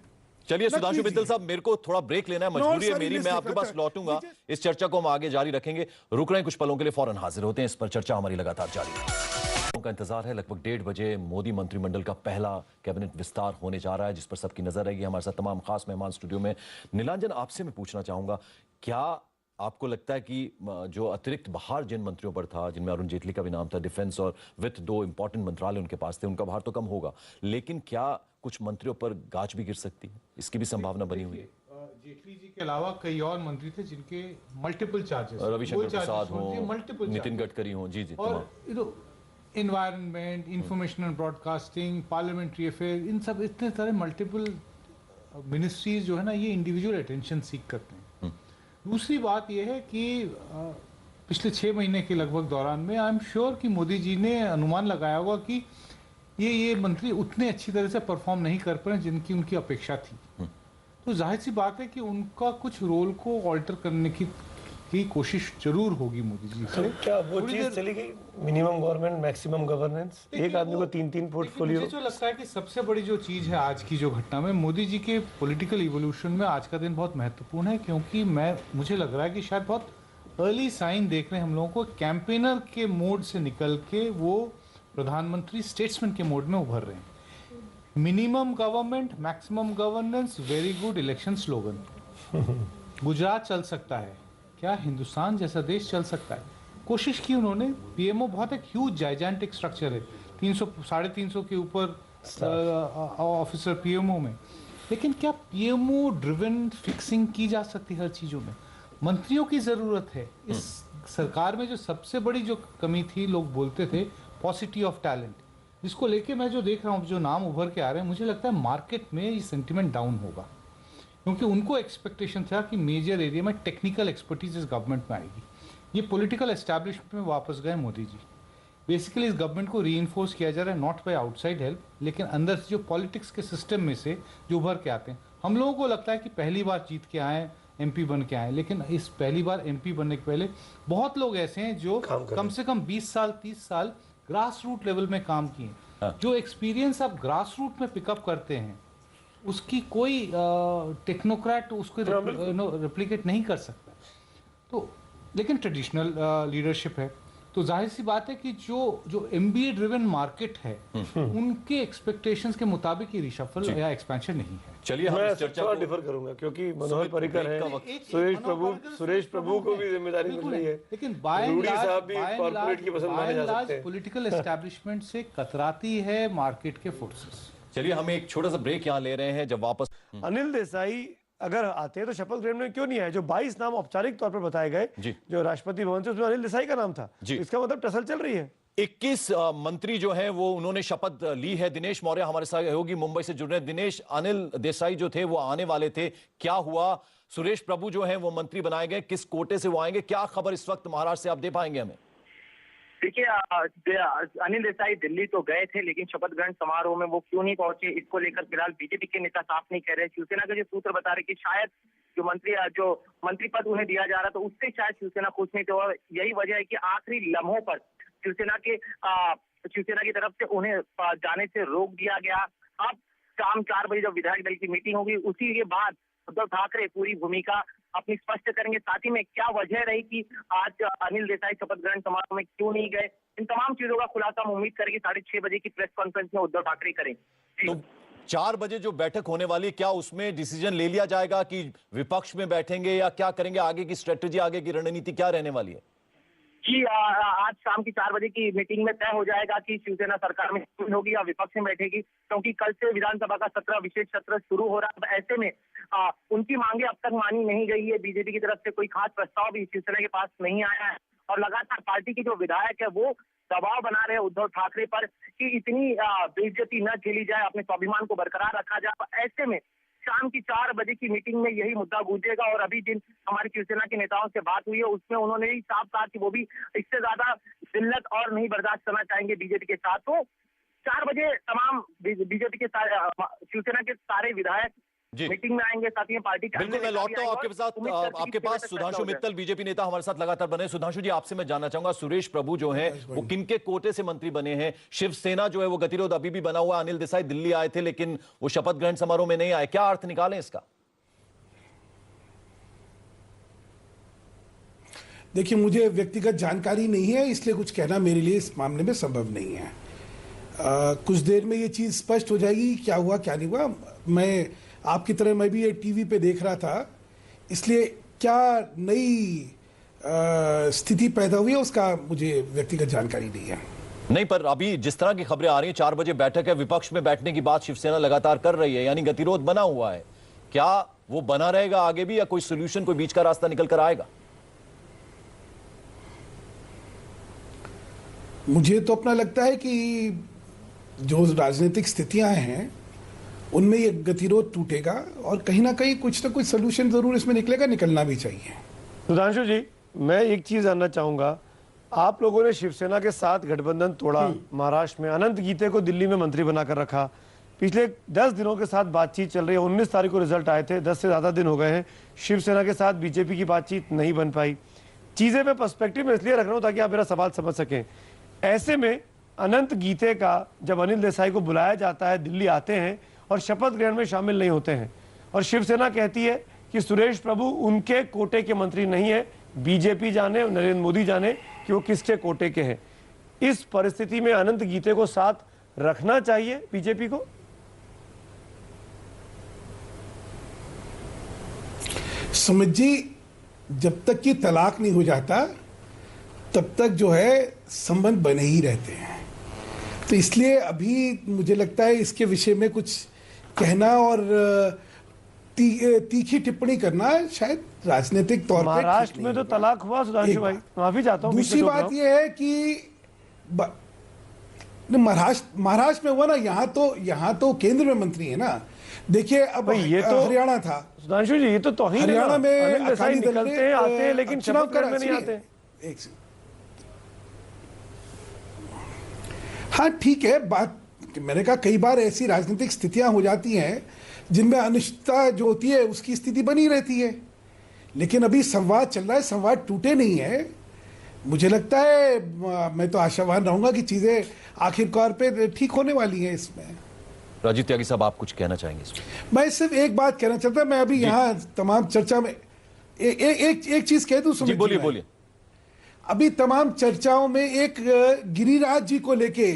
चलिए सुधांशु मित्तल साहब, मेरे को थोड़ा ब्रेक लेना है, मजबूरी है मेरी, मैं आपके पास लौटूंगा। इस चर्चा को हम आगे जारी रखेंगे। रुक रहे हैं कुछ पलों के लिए, फौरन हाजिर होते हैं। इस पर चर्चा हमारी लगातार जारी है। का इंतजार है। लगभग 1:30 बजे मोदी मंत्रिमंडल का पहला कैबिनेट विस्तार होने जा रहा है, जिस पर सबकी नजर रहेगी। हमारे साथ तमाम खास मेहमान स्टूडियो में। नीलांजन, आपसे मैं पूछना चाहूंगा, क्या आपको लगता है कि जो अतिरिक्त बाहर जिन मंत्रियों पर था, जिनमें अरुण जेटली का भी नाम था, डिफेंस और वित्त 2 इंपॉर्टेंट मंत्रालय उनके पास थे, उनका भार तो कम होगा, लेकिन क्या कुछ मंत्रियों पर गाज भी गिर सकती है? इसकी भी संभावना बनी हुई है। जेटली जी के अलावा कई और मंत्री थे जिनके मल्टीपल चार्जेस, रविशंकर प्रसाद हो, नितिन गडकरी हो, जी, और environment, information and broadcasting, parliamentary affair, इन सब इतने सारे मल्टीपल मिनिस्ट्रीज जो है ना, ये इंडिविजुअल अटेंशन सीख करते हैं। दूसरी बात यह है कि पिछले 6 महीने के लगभग दौरान में आई एम श्योर कि मोदी जी ने अनुमान लगाया होगा कि ये मंत्री उतने अच्छी तरह से परफॉर्म नहीं कर पाए जिनकी उनकी अपेक्षा थी। तो जाहिर सी बात है कि उनका कुछ रोल को ऑल्टर करने की कोशिश जरूर होगी मोदी जी से। क्या वो चीज चली गई, मिनिमम गवर्नमेंट मैक्सिमम गवर्नेंस, एक आदमी को 3-3 पोर्टफोलियो? मुझे जो लगता है कि सबसे बड़ी जो चीज है आज की जो घटना में, मोदी जी के पॉलिटिकल इवोल्यूशन में आज का दिन बहुत महत्वपूर्ण है, क्योंकि मुझे लग रहा है कि शायद बहुत अर्ली साइन देख रहे हैं हम लोगों को। कैंपेनर के मोड से निकल के वो प्रधानमंत्री स्टेट्समैन के मोड में उभर रहे हैं। Minimum government, maximum governance, very good election slogan. Gujarat चल सकता है क्या? हिंदुस्तान जैसा देश चल सकता है? कोशिश की उन्होंने। पीएमओ बहुत एक ह्यूज जाइजेंटिक स्ट्रक्चर है, 300-350 के ऊपर ऑफिसर पीएमओ में, लेकिन क्या पीएमओ ड्रिवन फिक्सिंग की जा सकती है हर चीजों में? मंत्रियों की जरूरत है। इस सरकार में जो सबसे बड़ी जो कमी थी, लोग बोलते थे पॉसिटी ऑफ टैलेंट, जिसको लेके मैं जो देख रहा हूँ, जो नाम उभर के आ रहे हैं, मुझे लगता है मार्केट में ये सेंटिमेंट डाउन होगा, क्योंकि उनको एक्सपेक्टेशन था कि मेजर एरिया में टेक्निकल एक्सपर्टीज इस गवर्नमेंट में आएगी। ये पॉलिटिकल एस्टैब्लिशमेंट में वापस गए मोदी जी। बेसिकली इस गवर्नमेंट को रीइंफोर्स किया जा रहा है, नॉट बाय आउटसाइड हेल्प, लेकिन अंदर से जो पॉलिटिक्स के सिस्टम में से जो उभर के आते हैं। हम लोगों को लगता है कि पहली बार जीत के आए, एमपी बन के आए, लेकिन इस पहली बार एमपी बनने के पहले बहुत लोग ऐसे हैं जो कम से कम 20 साल 30 साल ग्रास रूट लेवल में काम किए। जो एक्सपीरियंस आप ग्रास रूट में पिकअप करते हैं, उसकी कोई टेक्नोक्रेट उसको रेप्लिकेट नहीं कर सकता। तो लेकिन ट्रेडिशनल लीडरशिप है, तो जाहिर सी बात है कि जो एमबीए ड्रिवन मार्केट है, उनके एक्सपेक्टेशंस के मुताबिक ये रिशफल या एक्सपेंशन नहीं है। चलिए हम इस चर्चा को डिफर करूंगा, क्योंकि मनोहर पर्रिकर है, सुरेश प्रभु को भी जिम्मेदारी मिल रही है, लेकिन by and large political establishment से कतराती है मार्केट के फोर्सेस। चलिए हम एक छोटा सा ब्रेक यहाँ ले रहे हैं। जब वापस अनिल देसाई अगर आते हैं तो शपथ ग्रहण में क्यों नहीं आए? जो 22 नाम औपचारिक तौर पर बताए गए जो राष्ट्रपति भवन से, उसमें अनिल देसाई का नाम था। इसका मतलब टसल चल रही है। 21 मंत्री जो हैं वो उन्होंने शपथ ली है। दिनेश मौर्य हमारे साथ सहयोगी मुंबई से जुड़ रहे हैं। दिनेश, अनिल देसाई जो थे वो आने वाले थे, क्या हुआ? सुरेश प्रभु जो हैं वो मंत्री बनाए गए, किस कोटे से वो आएंगे? क्या खबर इस वक्त महाराष्ट्र से आप दे पाएंगे हमें? देखिए, अनिल देसाई दिल्ली तो गए थे, लेकिन शपथ ग्रहण समारोह में वो क्यों नहीं पहुंचे, इसको लेकर फिलहाल बीजेपी के नेता साफ नहीं कह रहे। शिवसेना के जो सूत्र बता रहे कि शायद जो मंत्री पद उन्हें दिया जा रहा था, उससे शायद शिवसेना खुश नहीं थे, और यही वजह है कि आखिरी लम्हों पर शिवसेना की तरफ से उन्हें जाने से रोक दिया गया। अब शाम 4 बजे जब विधायक दल की मीटिंग होगी, उसी के बाद उद्धव ठाकरे पूरी भूमिका अपनी स्पष्ट करेंगे। साथ ही में क्या वजह रही कि आज अनिल देसाई शपथ ग्रहण समारोह में क्यों नहीं गए, इन तमाम चीजों का खुलासा हम उम्मीद करेंगे 6:30 बजे की प्रेस कॉन्फ्रेंस में उद्धव ठाकरे करें। तो 4 बजे जो बैठक होने वाली, क्या उसमें डिसीजन ले लिया जाएगा कि विपक्ष में बैठेंगे या क्या करेंगे? आगे की स्ट्रेटेजी, आगे की रणनीति क्या रहने वाली है? जी, आज शाम की 4 बजे की मीटिंग में तय हो जाएगा कि शिवसेना सरकार में होगी या विपक्ष में बैठेगी, क्योंकि कल से विधानसभा का सत्र, विशेष सत्र शुरू हो रहा है। ऐसे में उनकी मांगे अब तक मानी नहीं गई है। बीजेपी की तरफ से कोई खास प्रस्ताव भी शिवसेना के पास नहीं आया है, और लगातार पार्टी के जो विधायक है वो दबाव बना रहे हैं उद्धव ठाकरे पर कि इतनी बेइज्जती न झेली जाए, अपने स्वाभिमान को बरकरार रखा जाए। ऐसे में शाम की 4 बजे की मीटिंग में यही मुद्दा गूंजेगा। और अभी जिन हमारी शिवसेना के नेताओं से बात हुई है उसमें उन्होंने ही साफ कहा कि वो भी इससे ज्यादा जिल्लत और नहीं बर्दाश्त करना चाहेंगे बीजेपी के साथ। तो 4 बजे तमाम बीजेपी के शिवसेना के सारे विधायक मीटिंग में आएंगे, साथ ही पार्टी के बिल्कुल। मैं लौटता हूं आपके पास सुधांशु मित्तल बीजेपी नेता हमारे साथ लगातार बने। सुधांशु जी, आपसे मैं जानना चाहूंगा, सुरेश प्रभु जो हैं वो किनके कोटे से मंत्री बने हैं? शिवसेना जो है वो गतिरोध अभी भी बना हुआ। अनिल देसाई दिल्ली आए थे लेकिन वो शपथ ग्रहण समारोह में नहीं आए, क्या अर्थ निकालें इसका? देखिए, मुझे व्यक्तिगत जानकारी नहीं है, इसलिए कुछ कहना मेरे लिए इस मामले में संभव नहीं है। कुछ देर में ये चीज स्पष्ट हो जाएगी, क्या हुआ क्या नहीं हुआ। मैं आपकी तरह मैं भी ये टीवी पे देख रहा था, इसलिए क्या नई स्थिति पैदा हुई है उसका मुझे व्यक्तिगत जानकारी नहीं है। नहीं, पर अभी जिस तरह की खबरें आ रही हैं 4 बजे बैठक है, विपक्ष में बैठने की बात शिवसेना लगातार कर रही है, यानी गतिरोध बना हुआ है। क्या वो बना रहेगा आगे भी या कोई सोल्यूशन, कोई बीच का रास्ता निकल कर आएगा? मुझे तो अपना लगता है कि जो राजनीतिक स्थितियां हैं उनमें ये गतिरोध टूटेगा और कहीं ना कहीं कुछ ना कुछ सोल्यूशन जरूर इसमें निकलेगा, निकलना भी चाहिए। सुधांशु जी, मैं एक चीज जानना चाहूंगा, आप लोगों ने शिवसेना के साथ गठबंधन तोड़ा, महाराष्ट्र में अनंत गीते को दिल्ली में मंत्री बनाकर रखा, पिछले 10 दिनों के साथ बातचीत चल रही है, 19 तारीख को रिजल्ट आए थे, 10 से ज्यादा दिन हो गए हैं, शिवसेना के साथ बीजेपी की बातचीत नहीं बन पाई। चीजें मैं पर्सपेक्टिव में इसलिए रख रहा हूं ताकि आप मेरा सवाल समझ सकें। ऐसे में अनंत गीते का जब अनिल देसाई को बुलाया जाता है, दिल्ली आते हैं और शपथ ग्रहण में शामिल नहीं होते हैं, और शिवसेना कहती है कि सुरेश प्रभु उनके कोटे के मंत्री नहीं है, बीजेपी जाने, नरेंद्र मोदी जाने कि वो किसके कोटे के हैं। इस परिस्थिति में अनंत गीते को साथ रखना चाहिए बीजेपी को? सुमित जी, जब तक कि तलाक नहीं हो जाता तब तक जो है संबंध बने ही रहते हैं। तो इसलिए अभी मुझे लगता है इसके विषय में कुछ कहना और तीखी टिप्पणी करना शायद राजनीतिक तौर पर महाराष्ट्र में तो तलाक हुआ सुधांशु भाई, माफी चाहता हूं। दूसरी बात यह है कि महाराष्ट्र में हुआ ना, यहाँ तो केंद्र में मंत्री है ना। देखिए, अब ये तो हरियाणा था सुधांशु जी, ये तो तौहीन है। हरियाणा में अकाली दल निकलते हैं, आते हैं, लेकिन शपथ ग्रहण में नहीं आते। हाँ ठीक है, बात मैंने कहा कई बार ऐसी राजनीतिक स्थितियां हो जाती हैं जिनमें अनिश्चितता जो होती है उसकी स्थिति बनी रहती है, लेकिन अभी संवाद चल रहा है, संवाद टूटे नहीं है। मुझे लगता है, मैं तो आशावान रहूंगा कि चीजें आखिरकार पे ठीक होने वाली हैं। इसमें राजीव त्यागी साहब, आप कुछ कहना चाहेंगे इसमें? मैं सिर्फ एक बात कहना चाहता, मैं अभी यहाँ तमाम चर्चा में एक चीज कह दूं। जी बोलिए बोलिए। अभी तमाम चर्चाओं में एक गिरिराज जी को लेके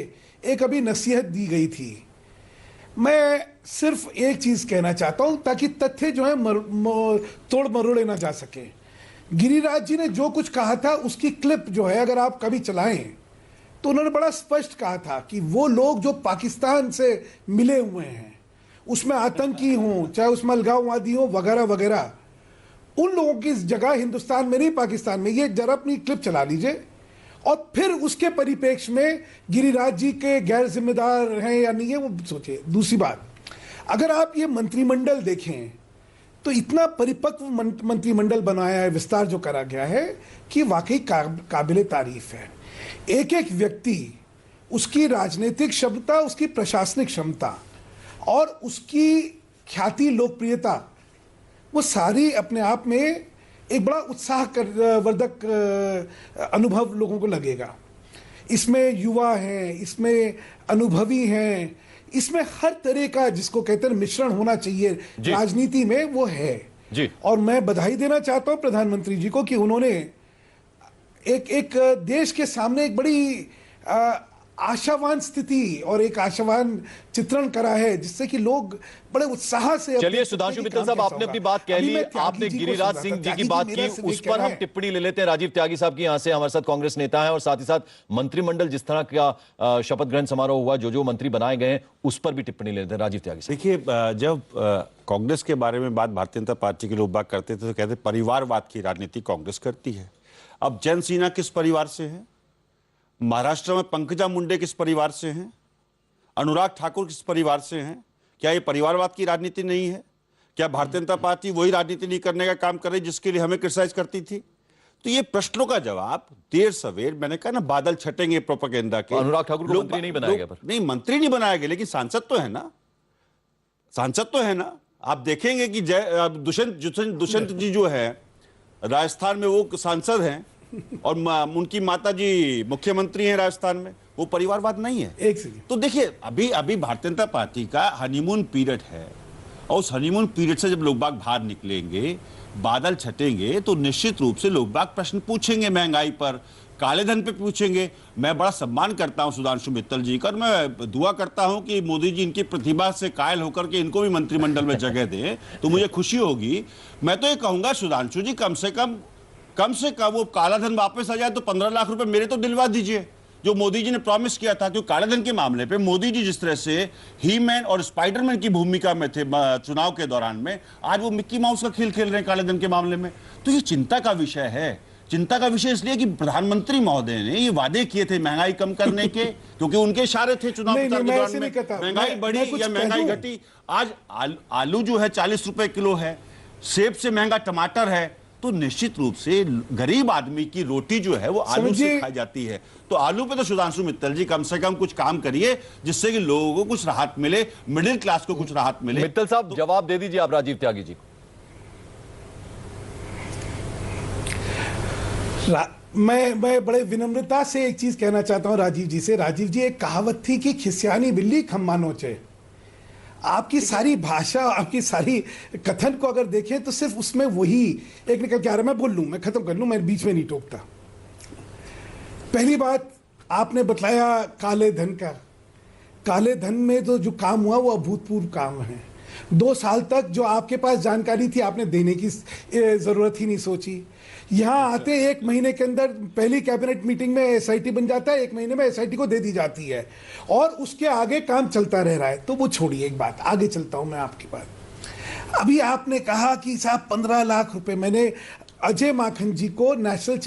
एक अभी नसीहत दी गई थी। मैं सिर्फ एक चीज कहना चाहता हूं ताकि तथ्य जो है तोड़ मरोड़े ना जा सके। गिरिराज जी ने जो कुछ कहा था उसकी क्लिप जो है अगर आप कभी चलाएं तो उन्होंने बड़ा स्पष्ट कहा था कि वो लोग जो पाकिस्तान से मिले हुए हैं, उसमें आतंकी हों, चाहे उसमें अलगाववादी हो वगैरह वगैरह, उन लोगों की जगह हिंदुस्तान में नहीं पाकिस्तान में। ये जरा अपनी क्लिप चला लीजिए और फिर उसके परिप्रेक्ष्य में गिरिराज जी के गैर जिम्मेदार हैं या नहीं है वो सोचिए। दूसरी बात, अगर आप ये मंत्रिमंडल देखें तो इतना परिपक्व मंत्रिमंडल बनाया है, विस्तार जो करा गया है कि वाकई काबिले तारीफ है। एक एक व्यक्ति, उसकी राजनीतिक क्षमता, उसकी प्रशासनिक क्षमता और उसकी ख्याति, लोकप्रियता, वो सारी अपने आप में एक बड़ा उत्साहवर्धक अनुभव लोगों को लगेगा। इसमें युवा हैं, इसमें अनुभवी हैं, इसमें हर तरह का जिसको कहते हैं मिश्रण होना चाहिए राजनीति में, वो है जी। और मैं बधाई देना चाहता हूं प्रधानमंत्री जी को कि उन्होंने एक देश के सामने एक बड़ी आशावान स्थिति और एक आशावान चित्रण करा है जिससे कि लोग बड़े उत्साह से। चलिए सुधांशु मित्तल साहब, आपने अपनी बात कह ली, आपने गिरिराज सिंह जी की बात की, उस पर हम टिप्पणी ले लेते हैं। राजीव त्यागी साहब की यहाँ से हमारे साथ कांग्रेस नेता है और साथ ही साथ मंत्रिमंडल जिस तरह का शपथ ग्रहण समारोह हुआ, जो मंत्री बनाए गए हैं, उस पर भी टिप्पणी ले लेते हैं। राजीव त्यागी साहब, देखिए, जब कांग्रेस के बारे में भारतीय जनता पार्टी के लोग बात करते थे तो कहते परिवारवाद की राजनीति कांग्रेस करती है। अब जैन सिन्हा किस परिवार से है? महाराष्ट्र में पंकजा मुंडे किस परिवार से हैं? अनुराग ठाकुर किस परिवार से हैं? क्या ये परिवारवाद की राजनीति नहीं है? क्या भारतीय जनता पार्टी वही राजनीति नहीं करने का काम कर रही जिसके लिए हमें क्रिटिसाइज करती थी? तो ये प्रश्नों का जवाब देर सवेर, मैंने कहा ना, बादल छटेंगे प्रोपेगेंडा के। अनुराग ठाकुर को मंत्री नहीं बनाया गया, नहीं मंत्री नहीं बनाया गया, लेकिन सांसद तो है ना, सांसद तो है ना। आप देखेंगे कि दुष्यंत जी जो है राजस्थान में वो सांसद हैं और उनकी माता जी मुख्यमंत्री हैं राजस्थान में, वो परिवारवाद नहीं है। एक सेकंड, तो देखिए अभी भारतीय जनता पार्टी का हनीमून पीरियड है और उस हनीमून पीरियड से जब लोग बाग बाहर निकलेंगे, बादल छटेंगे, तो निश्चित रूप से लोग बाग प्रश्न पूछेंगे, महंगाई पर, काले धन पे पूछेंगे। मैं बड़ा सम्मान करता हूं सुधांशु मित्तल जी का, और मैं दुआ करता हूं कि मोदी जी इनकी प्रतिभा से कायल होकर के इनको भी मंत्रिमंडल में जगह दें, तो मुझे खुशी होगी। मैं तो ये कहूंगा सुधांशु जी, कम से कम वो काला धन वापस आ जाए तो 15 लाख रुपए मेरे तो दिलवा दीजिए, जो मोदी जी ने प्रॉमिस किया था। क्योंकि काले धन के मामले पे मोदी जी जिस तरह से ही मैन और स्पाइडरमैन की भूमिका में थे चुनाव के दौरान में, आज वो मिक्की माउस का खेल खेल रहे हैं काले धन के मामले में। तो ये चिंता का विषय है। चिंता का विषय इसलिए कि प्रधानमंत्री महोदय ने ये वादे किए थे महंगाई कम करने के, क्योंकि उनके इशारे थे चुनाव प्रचार के दौरान में महंगाई बढ़ी या महंगाई घटी। आज आलू जो है 40 रुपए किलो है, सेब से महंगा टमाटर है, तो निश्चित रूप से गरीब आदमी की रोटी जो है वो आलू से खाई जाती है। तो आलू पे तो सुधांशु मित्तल जी कम से कम कुछ काम करिए जिससे कि लोगों को कुछ राहत मिले, मिडिल क्लास को कुछ राहत मिले। मित्तल साहब जवाब दे दीजिए आप राजीव त्यागी जी को। मैं बड़े विनम्रता से एक चीज कहना चाहता हूं राजीव जी से। राजीव जी, एक कहावत थी कि खिसियानी बिल्ली खम्मा नोचे। आपकी सारी भाषा, आपकी सारी कथन को अगर देखें तो सिर्फ उसमें वही एक निकल के आ रहा है। मैं बोल लूं, मैं खत्म कर लूं, मैं बीच में नहीं टोकता। पहली बात, आपने बताया काले धन का। काले धन में तो जो काम हुआ वो अभूतपूर्व काम है। 2 साल तक जो आपके पास जानकारी थी आपने देने की जरूरत ही नहीं सोची। यहाँ आते 1 महीने के अंदर पहली कैबिनेट मीटिंग में एसआईटी बन जाता है, 1 महीने में एसआईटी को दे दी जाती है और उसके आगे काम चलता रह रहा है। तो वो छोड़िए, एक बात आगे चलता हूं मैं आपकी बात। अभी आपने कहा कि साहब 15 लाख रुपए, मैंने अजय माखन जी को नेशनल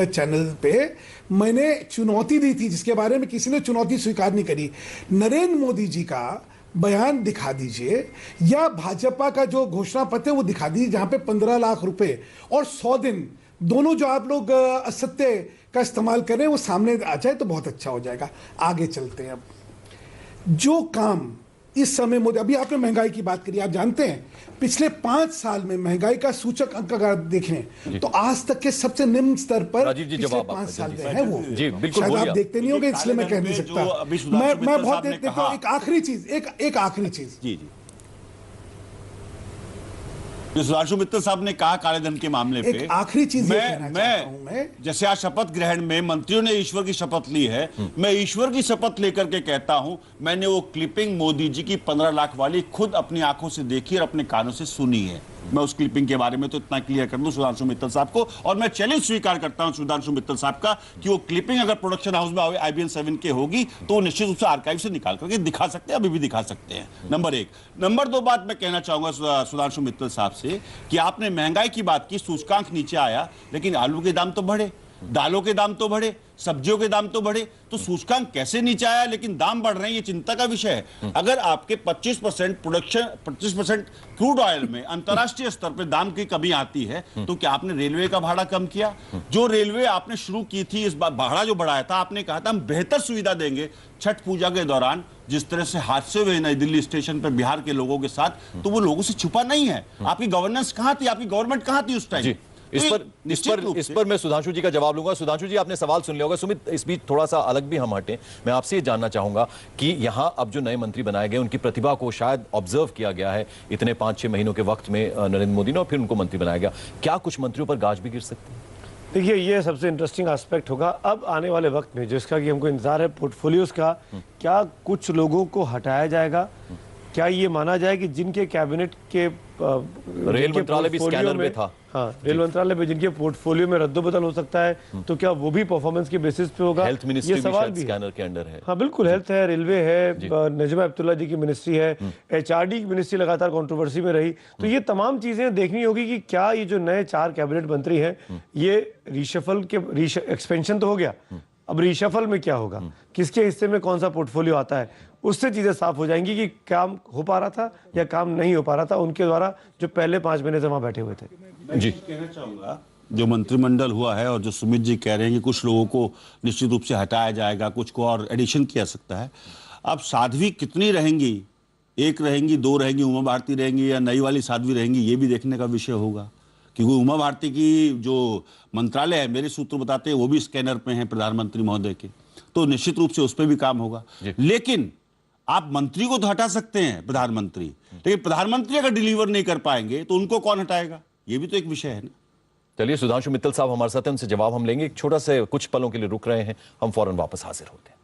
चैनल पे मैंने चुनौती दी थी, जिसके बारे में किसी ने चुनौती स्वीकार नहीं करी। नरेंद्र मोदी जी का बयान दिखा दीजिए या भाजपा का जो घोषणा पत्र है वो दिखा दीजिए जहां पे 15 लाख रुपए और 100 दिन दोनों जो आप लोग असत्य का इस्तेमाल कर रहे हैं वो सामने आ जाए तो बहुत अच्छा हो जाएगा। आगे चलते हैं। अब जो काम इस समय मोदी, अभी आपने महंगाई की बात करी, आप जानते हैं पिछले 5 साल में महंगाई का सूचक अंक अगर देखें तो आज तक के सबसे निम्न स्तर पर पिछले 5 साल गए हैं वो। शायद आप देखते नहीं होंगे इसलिए मैं कह नहीं सकता। मैं बहुत देखता हूं। एक आखिरी चीज जी सुधांशु मित्तल साहब ने कहा काले धन के मामले पे, आखिरी चीज मैं जैसे आज शपथ ग्रहण में मंत्रियों ने ईश्वर की शपथ ली है, मैं ईश्वर की शपथ लेकर के कहता हूं, मैंने वो क्लिपिंग मोदी जी की 15 लाख वाली खुद अपनी आंखों से देखी और अपने कानों से सुनी है। मैं उस क्लिपिंग के बारे में तो इतना क्लियर कर दूं सुधांशु मित्तल साहब को, और मैं चैलेंज स्वीकार करता हूं सुधांशु मित्तल साहब का कि वो क्लिपिंग अगर प्रोडक्शन हाउस में IBN 7 के होगी तो वो निश्चित रूप से आर्काइव से निकाल करके दिखा सकते हैं, अभी भी दिखा सकते हैं। नंबर 1। नंबर 2 बात मैं कहना चाहूंगा सुधांशु मित्तल साहब से कि आपने महंगाई की बात की, सूचकांक नीचे आया लेकिन आलू के दाम तो बढ़े, दालों के दाम तो बढ़े, सब्जियों के दाम तो बढ़े, तो सूचकांक कैसे नीचे आया लेकिन दाम बढ़ रहे हैं, ये चिंता का विषय है। अगर आपके 25% प्रोडक्शन, 25% क्रूड ऑयल में अंतर्राष्ट्रीय स्तर पर दाम की कमी आती है तो क्या आपने रेलवे का भाड़ा कम किया? जो रेलवे आपने शुरू की थी, इस बार भाड़ा जो बढ़ाया था, आपने कहा था हम बेहतर सुविधा देंगे। छठ पूजा के दौरान जिस तरह से हादसे हुए नई दिल्ली स्टेशन पर बिहार के लोगों के साथ, तो वो लोगों से छुपा नहीं है। आपकी गवर्नेंस कहां थी, आपकी गवर्नमेंट कहां थी उस टाइम? इस पर मैं सुधांशु जी का जवाब लूंगा। सुधांशु जी, आपने सवाल सुन लिया होगा। सुमित, इस बीच थोड़ा सा अलग भी हम हटें, मैं आपसे ये जानना चाहूंगा कि यहां अब जो नए मंत्री बनाए गए उनकी प्रतिभा को शायद ऑब्जर्व किया गया है इतने 5-6 महीनों के वक्त में नरेंद्र मोदी ने, और फिर उनको मंत्री बनाया गया। क्या कुछ मंत्रियों पर गाज भी गिर सकती है? देखिए, ये सबसे इंटरेस्टिंग एस्पेक्ट होगा अब आने वाले वक्त में, जिसका कि हमको इंतजार है पोर्टफोलियोज का। क्या कुछ लोगों को हटाया जाएगा? क्या ये माना जाए कि जिनके कैबिनेट के रेल मंत्रालय भी स्कैनर में था, हाँ, रेल मंत्रालय में जिनके पोर्टफोलियो में रद्दोबदल हो सकता है, तो क्या वो भी परफॉर्मेंस के बेसिस पे होगा? हेल्थ मिनिस्ट्री ये सवाल भी स्कैनर के अंडर है। हाँ बिल्कुल, हेल्थ है, रेलवे है, नजमा हेपतुल्ला जी की मिनिस्ट्री है, HRD की मिनिस्ट्री लगातार कंट्रोवर्सी में रही। तो ये तमाम चीजें देखनी होगी कि क्या ये जो नए 4 कैबिनेट मंत्री हैं, ये रिशफल के एक्सपेंशन तो हो गया, अब रिशफल में क्या होगा, किसके हिस्से में कौन सा पोर्टफोलियो आता है, उससे चीजें साफ हो जाएंगी कि काम हो पा रहा था या काम नहीं हो पा रहा था उनके द्वारा जो पहले 5 महीने से वहां बैठे हुए थे। जी कहना चाहूंगा, जो मंत्रिमंडल हुआ है और जो सुमित जी कह रहे हैं कि कुछ लोगों को निश्चित रूप से हटाया जाएगा, कुछ को और एडिशन किया सकता है। अब साध्वी कितनी रहेंगी, 1 रहेंगी, 2 रहेंगी, उमा भारती रहेंगी या नई वाली साध्वी रहेंगी, ये भी देखने का विषय होगा। क्योंकि उमा भारती की जो मंत्रालय है, मेरे सूत्र बताते हैं वो भी स्कैनर पे हैं प्रधानमंत्री महोदय के, तो निश्चित रूप से उस पर भी काम होगा। लेकिन आप मंत्री को तो हटा सकते हैं प्रधानमंत्री, लेकिन प्रधानमंत्री अगर डिलीवर नहीं कर पाएंगे तो उनको कौन हटाएगा, ये भी तो एक विषय है ना। चलिए, सुधांशु मित्तल साहब हमारे साथ हैं, उनसे जवाब हम लेंगे। एक छोटा से कुछ पलों के लिए रुक रहे हैं, हम फौरन वापस हाजिर होते हैं।